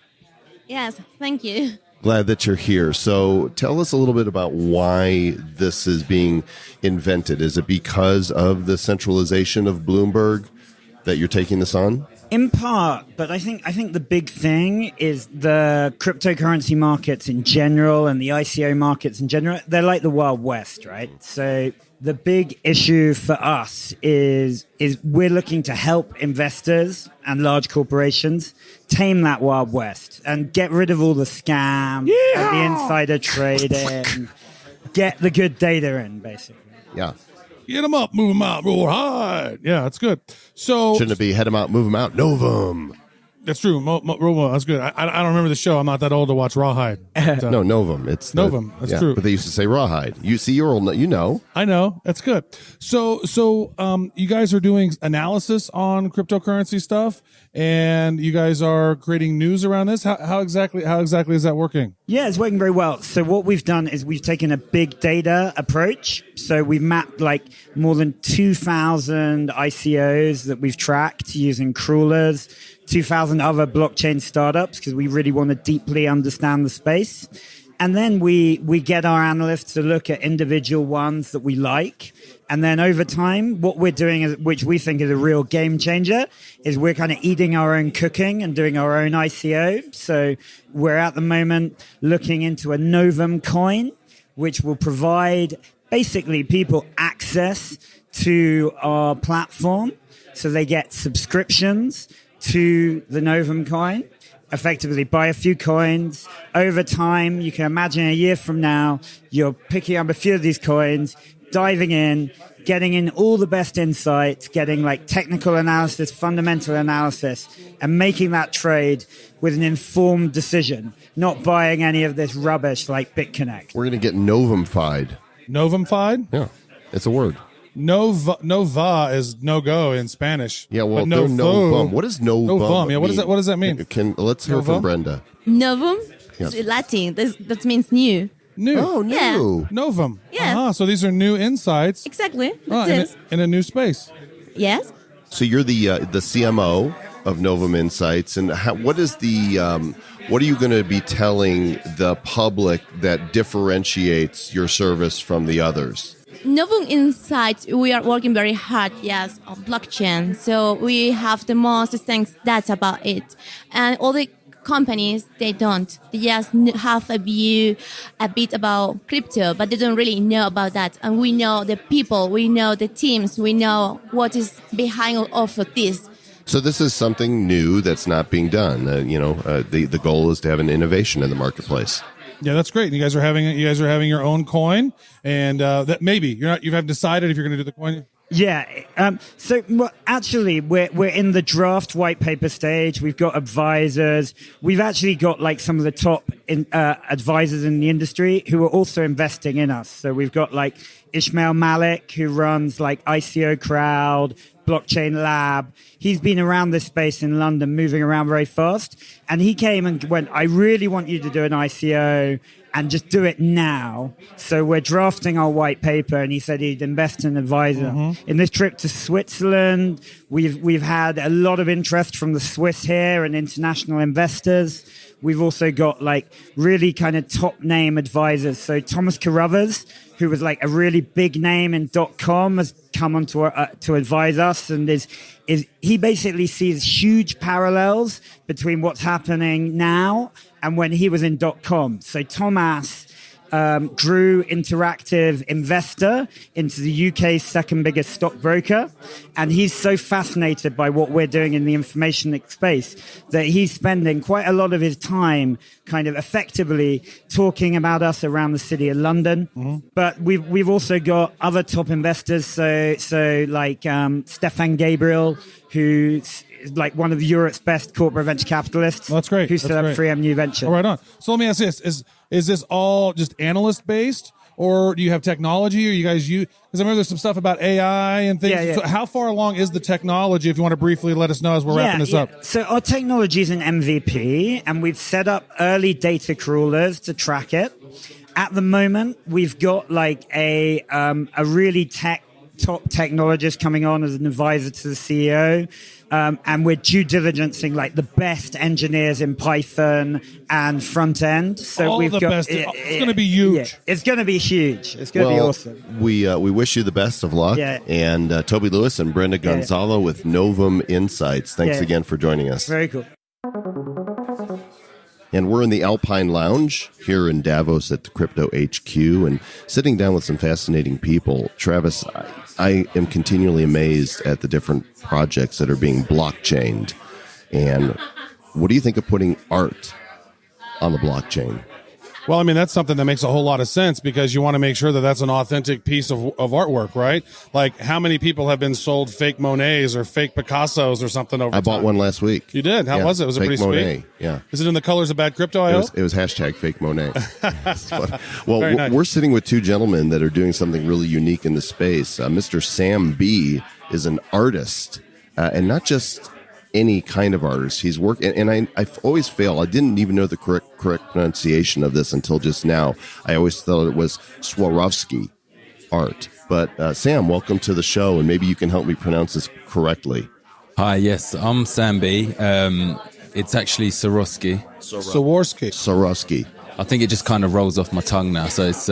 Yes, thank you. Glad that you're here. So tell us a little bit about why this is being invented. Is it because of the centralization of Bloomberg that you're taking this on? In part, but I think the big thing is the cryptocurrency markets in general and the ICO markets in general. They're like the Wild West, right? So the big issue for us is we're looking to help investors and large corporations tame that Wild West and get rid of all the scam and the insider trading, get the good data in, basically. Yeah. Get them up, move them out, roll high. Yeah, that's good. So shouldn't it be head them out, move them out? Novum. That's true. That's good. I don't remember the show. I'm not that old to watch Rawhide. But, no, Novum. It's Novum. That's true. But they used to say Rawhide. You see, you're old. You know. I know. That's good. So, you guys are doing analysis on cryptocurrency stuff, and you guys are creating news around this. How exactly is that working? Yeah, it's working very well. So what we've done is we've taken a big data approach. So we've mapped like more than 2,000 ICOs that we've tracked using crawlers, 2,000 other blockchain startups, because we really want to deeply understand the space. And then we get our analysts to look at individual ones that we like. And then over time, what we're doing, which we think is a real game changer, is we're kind of eating our own cooking and doing our own ICO. So we're at the moment looking into a Novum coin, which will provide basically people access to our platform. So they get subscriptions to the Novum coin, effectively buy a few coins. Over time, you can imagine a year from now, you're picking up a few of these coins, diving in, getting in all the best insights, getting like technical analysis, fundamental analysis, and making that trade with an informed decision, not buying any of this rubbish like BitConnect. We're going to get Novum-fied. Novum-fied? Yeah, it's a word. Nova is no go in Spanish. Yeah, well, no bum. What is no bum? Yeah, what does that mean? Let's hear from Brenda. Novum? Yes. It's Latin. That means new. New. Oh, new. Yeah. Novum. Yeah. So these are new insights. Exactly. That's in a new space. Yes. So you're the CMO of Novum Insights, and what is what are you going to be telling the public that differentiates your service from the others? Novum Insights, we are working very hard, yes, on blockchain. So we have the most things data about it. And all the companies, they don't. They just have a bit about crypto, but they don't really know about that. And we know the people, we know the teams, we know what is behind all of this. So this is something new that's not being done. The goal is to have an innovation in the marketplace. Yeah, that's great. You guys are having your own coin, and that maybe you haven't decided if you're going to do the coin. Yeah. Actually, we're in the draft white paper stage. We've got advisors. We've actually got like some of the top advisors in the industry who are also investing in us. So we've got like Ishmael Malik, who runs like ICO Crowd, blockchain lab. He's been around this space in London, moving around very fast. And he came and went, I really want you to do an ICO and just do it now. So we're drafting our white paper, and he said he'd invest in an advisor. In this trip to Switzerland, we've had a lot of interest from the Swiss here and international investors. We've also got like really kind of top name advisors. So Thomas Carruthers, who was like a really big name in .com, has come on to advise us, and is he basically sees huge parallels between what's happening now and when he was in .com. So Thomas grew Interactive Investor into the UK's second biggest stockbroker. And he's so fascinated by what we're doing in the information space that he's spending quite a lot of his time kind of effectively talking about us around the city of London. But we've also got other top investors. So like Stefan Gabriel, who's like one of Europe's best corporate venture capitalists. Well, that's great. Who set up 3M New Venture. All right on. So let me ask this: is this all just analyst based, or do you have technology? Or you guys use? Because I remember there's some stuff about AI and things. Yeah. So how far along is the technology? If you want to briefly let us know as we're wrapping this up. So our technology is an MVP, and we've set up early data crawlers to track it. At the moment, we've got like a really top technologist coming on as an advisor to the CEO. And we're due diligencing like the best engineers in Python and front end. So all we've the got best. It's going to be huge. Yeah, it's going to be huge. It's going to be awesome. We wish you the best of luck. Yeah. And Toby Lewis and Brenda Gonzalo with Novum Insights. Thanks again for joining us. Very cool. And we're in the Alpine Lounge here in Davos at the CryptoHQ and sitting down with some fascinating people. Travis, I am continually amazed at the different projects that are being blockchained. And what do you think of putting art on the blockchain? Well, I mean, that's something that makes a whole lot of sense because you want to make sure that that's an authentic piece of artwork, right? Like, how many people have been sold fake Monets or fake Picassos or something over I bought time? one last week. You did? How was it? Was it fake pretty Monet, sweet? yeah. Is it in the colors of bad crypto, I hope? It was hashtag fake Monet. Well, Very nice. we're sitting with two gentlemen that are doing something really unique in the space. Mr. Sam B is an artist, and not just any kind of artist. He's working, and I always fail. I didn't even know the correct pronunciation of this until just now. I always thought it was Swarovski art. But Sam, welcome to the show, and maybe you can help me pronounce this correctly. Hi, yes, I'm Sam B. It's actually Swarovski. Swarovski. I think it just kind of rolls off my tongue now, so it's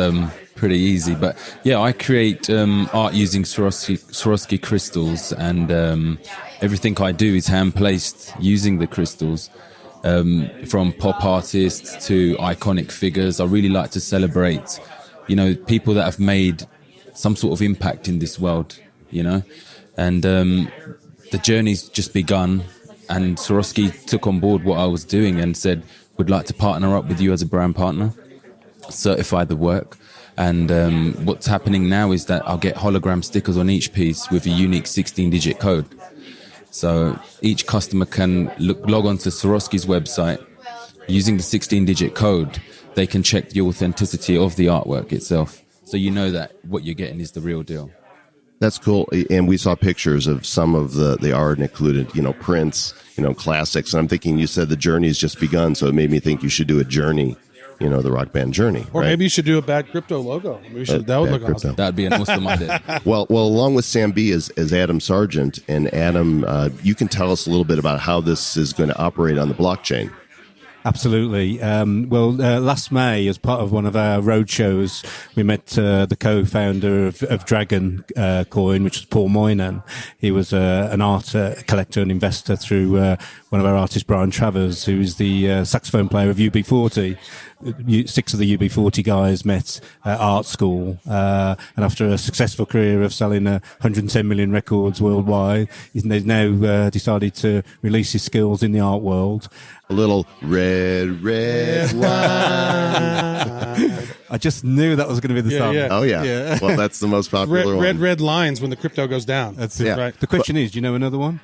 pretty easy. But yeah, I create art using Swarovski crystals, and everything I do is hand-placed using the crystals. From pop artists to iconic figures, I really like to celebrate, people that have made some sort of impact in this world, and the journey's just begun. And Swarovski took on board what I was doing and said, would like to partner up with you as a brand partner, certify the work. And what's happening now is that I'll get hologram stickers on each piece with a unique 16-digit code. So each customer can log on to Swarovski's website. Using the 16-digit code, they can check the authenticity of the artwork itself. So you know that what you're getting is the real deal. That's cool. And we saw pictures of some of the art included, Prince, classics. And I'm thinking you said the journey's just begun. So it made me think you should do a Journey, the rock band Journey. Or right? maybe you should do a bad crypto logo. That would look awesome. That'd be an awesome idea. Well, along with Sam B is Adam Sargent. And Adam, you can tell us a little bit about how this is going to operate on the blockchain. Absolutely. Last May, as part of one of our road shows, we met the co-founder of Dragon Coin, which was Paul Moynan. He was an art collector and investor through one of our artists, Brian Travers, who is the saxophone player of UB40. 6 of the UB40 guys met at art school, and after a successful career of selling 110 million records worldwide, they've now decided to release his skills in the art world. A little red wine. I just knew that was going to be the song. Yeah. Oh, yeah. Well, that's the most popular one. Red lines when the crypto goes down. That's it. Yeah. Right. The question is, do you know another one?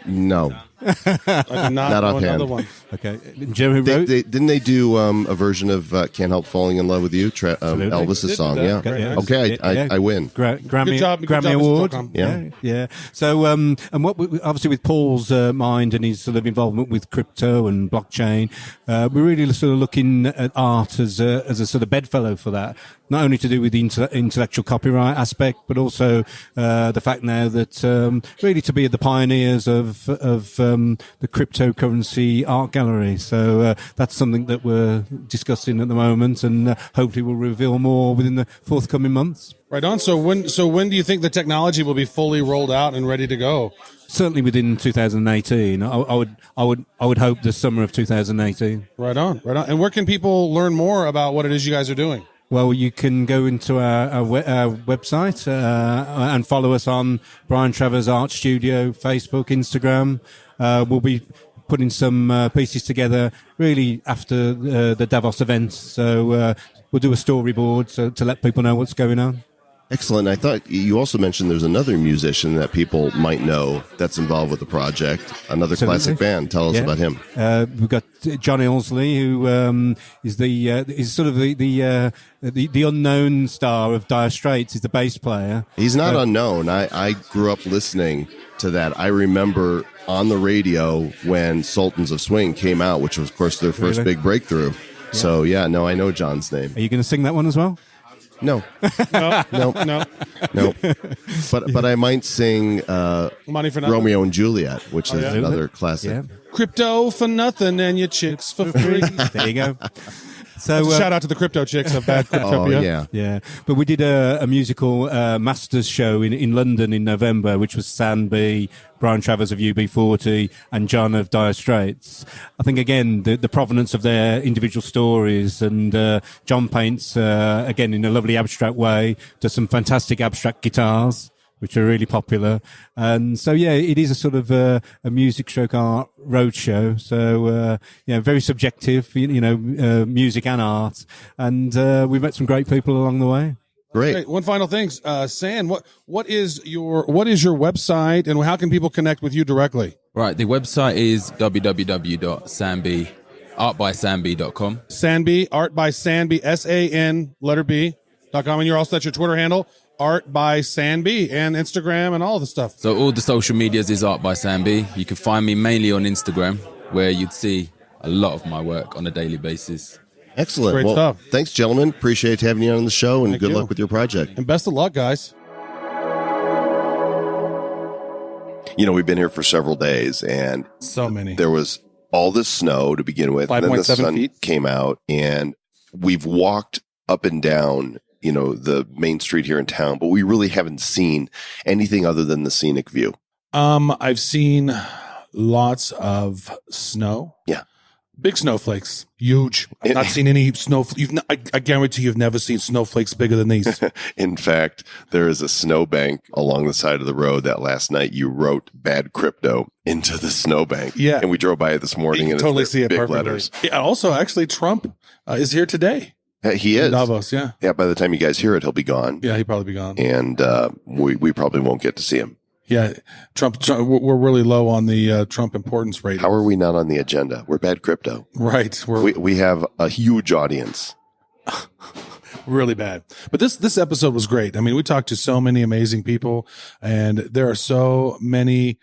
No. I do not know offhand. another one. Okay. Jeremy wrote. Didn't they do a version of "Can't Help Falling in Love with You"? Elvis's song. Yeah. Okay, I win. Grammy, Good job, Grammy Award. Yeah. So, and what obviously with Paul's mind and his sort of involvement with crypto and blockchain, we're really sort of looking at art as a sort of bedfellow for that. Not only to do with the intellectual copyright aspect, but also the fact now that really to be the pioneers of the cryptocurrency art gallery. So that's something that we're discussing at the moment, and hopefully we'll reveal more within the forthcoming months. Right on. So when do you think the technology will be fully rolled out and ready to go? Certainly within 2018. I would hope the summer of 2018. Right on. And where can people learn more about what it is you guys are doing? Well, you can go into our website and follow us on Brian Travers Art Studio, Facebook, Instagram. We'll be putting some pieces together really after the Davos event. So we'll do a storyboard to let people know what's going on. Excellent. I thought you also mentioned there's another musician that people might know that's involved with the project. Another classic band. Tell us about him. We've got John Ilsley, who is sort of the unknown star of Dire Straits. He's the bass player. He's not unknown. I grew up listening to that. I remember on the radio when Sultans of Swing came out, which was, of course, their first big breakthrough. Yeah. So, I know John's name. Are you going to sing that one as well? No. No. But I might sing Money for Nothing. Romeo and Juliet, which is another classic. Yeah. Crypto for nothing and your chicks for free. There you go. So shout out to the crypto chicks of Bad Cryptopia. Yeah. But we did a musical masters show in London in November, which was Sanby, Brian Travers of UB40, and John of Dire Straits. I think again the provenance of their individual stories, and John paints again in a lovely abstract way, does some fantastic abstract guitars, which are really popular. And so, it is a sort of a music stroke art roadshow. So, very subjective, music and art. And we met some great people along the way. Great. One final thing, San, what is your website, and how can people connect with you directly? Right. The website is www.artbysanby.com. Sanby, Art by Sanby, SAN.com. And that's your Twitter handle. Art by Sanby, and Instagram and all the stuff. So all the social medias is Art by Sanby. You can find me mainly on Instagram, where you'd see a lot of my work on a daily basis. Excellent. Great stuff. Thanks, gentlemen. Appreciate having you on the show, and good luck with your project. And best of luck, guys. We've been here for several days, and so many. There was all this snow to begin with, and then the sun came out, and we've walked up and down the main street here in town, but we really haven't seen anything other than the scenic view. I've seen lots of snow. Yeah. Big snowflakes. Huge. I've not seen any snow. I guarantee you've never seen snowflakes bigger than these. In fact, there is a snowbank along the side of the road that last night you wrote "Bad Crypto" into the snowbank. Yeah. And we drove by it this morning, you and totally it's see it big perfectly. letters. Yeah, also, actually, Trump is here today. He is. Davos, yeah. Yeah, by the time you guys hear it, he'll be gone. Yeah, he'll probably be gone. And we probably won't get to see him. Yeah, Trump, we're really low on the Trump importance rating. How are we not on the agenda? We're Bad Crypto. Right. We have a huge audience. Really bad. But this episode was great. I mean, we talked to so many amazing people, and there are so many.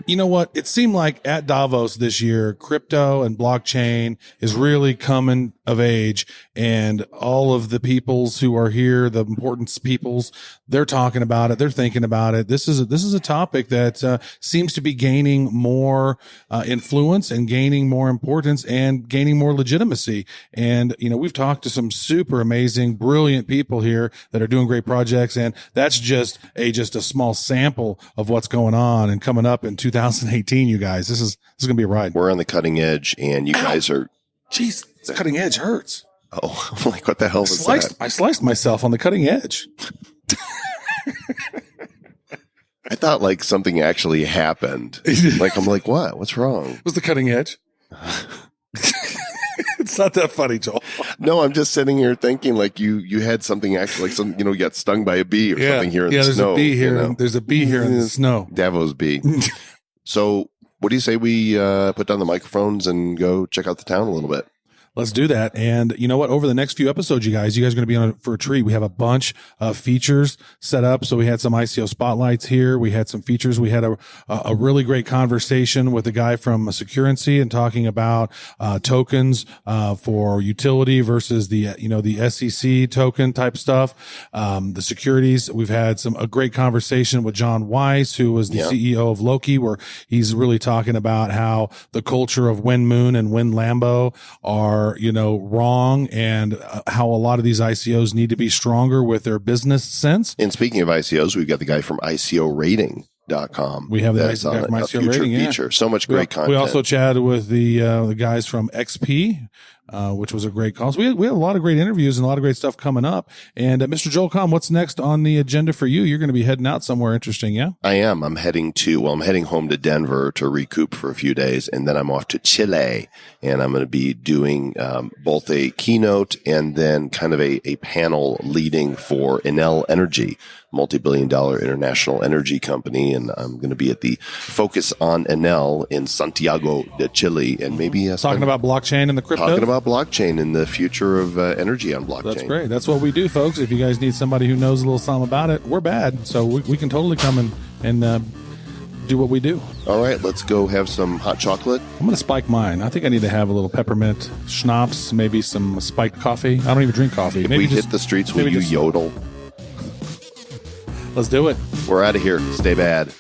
You know what? It seemed like at Davos this year, crypto and blockchain is really coming of age, and all of the peoples who are here, the important peoples, they're talking about it. They're thinking about it. This is a topic that seems to be gaining more influence and gaining more importance and gaining more legitimacy. And we've talked to some super amazing, brilliant people here that are doing great projects, and that's just a small sample of what's going on and coming up in 2018. You guys, this is going to be a ride. We're on the cutting edge, and you guys are. Jeez, the cutting edge hurts. Oh, I'm like, what the hell was that? I sliced myself on the cutting edge. I thought like something actually happened. I'm like, what? What's wrong? It was the cutting edge. It's not that funny, Joel. No, I'm just sitting here thinking like you had something actually, like you got stung by a bee or something here in the snow. There's a bee here. There's a bee here in the snow. Davos bee. So What do you say we put down the microphones and go check out the town a little bit? Let's do that. And you know what? Over the next few episodes, you guys are going to be on for a treat. We have a bunch of features set up. So we had some ICO spotlights here. We had some features. We had a really great conversation with a guy from Securency and talking about tokens for utility versus the SEC token type stuff. The securities. We've had a great conversation with John Weiss, who was the CEO of Loki, where he's really talking about how the culture of Win Moon and Win Lambo are wrong, and how a lot of these ICOs need to be stronger with their business sense. And speaking of ICOs, we've got the guy from ICOrating.com. We have the guy from ICO Rating feature. So much great content. We also chatted with the guys from XP, which was a great call. So we had a lot of great interviews and a lot of great stuff coming up. And Mr. Joel Comm, what's next on the agenda for you? You're going to be heading out somewhere interesting, yeah? I am. I'm heading home to Denver to recoup for a few days, and then I'm off to Chile, and I'm going to be doing both a keynote and then kind of a panel leading for Enel Energy, multi-billion-dollar international energy company, and I'm going to be at the Focus on Enel in Santiago de Chile, and maybe talking about blockchain and the crypto. Talking about blockchain and the future of energy on blockchain. That's great. That's what we do, folks. If you guys need somebody who knows a little something about it, we're bad, so we can totally come and do what we do. All right, let's go have some hot chocolate. I'm going to spike mine. I think I need to have a little peppermint schnapps, maybe some spiked coffee. I don't even drink coffee. If we hit the streets, will you yodel? Let's do it. We're out of here. Stay bad.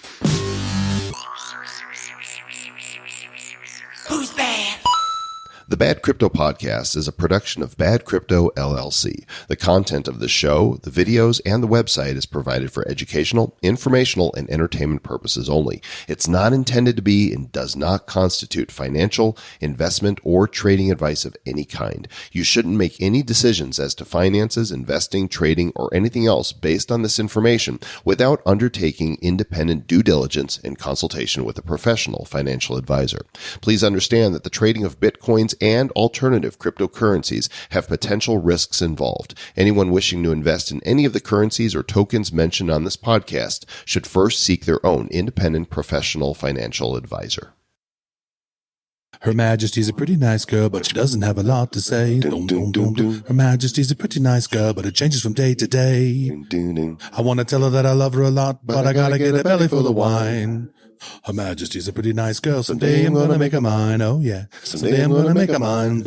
Who's bad? The Bad Crypto Podcast is a production of Bad Crypto LLC. The content of the show, the videos, and the website is provided for educational, informational, and entertainment purposes only. It's not intended to be and does not constitute financial, investment, or trading advice of any kind. You shouldn't make any decisions as to finances, investing, trading, or anything else based on this information without undertaking independent due diligence and consultation with a professional financial advisor. Please understand that the trading of Bitcoins and alternative cryptocurrencies have potential risks involved. Anyone wishing to invest in any of the currencies or tokens mentioned on this podcast should first seek their own independent professional financial advisor. Her Majesty's a pretty nice girl, but she doesn't have a lot to say. Her Majesty's a pretty nice girl, but it changes from day to day. I want to tell her that I love her a lot, but I gotta get a belly full of wine. Her Majesty's a pretty nice girl. Someday I'm gonna make her mine. Oh yeah. Someday I'm gonna make her mine.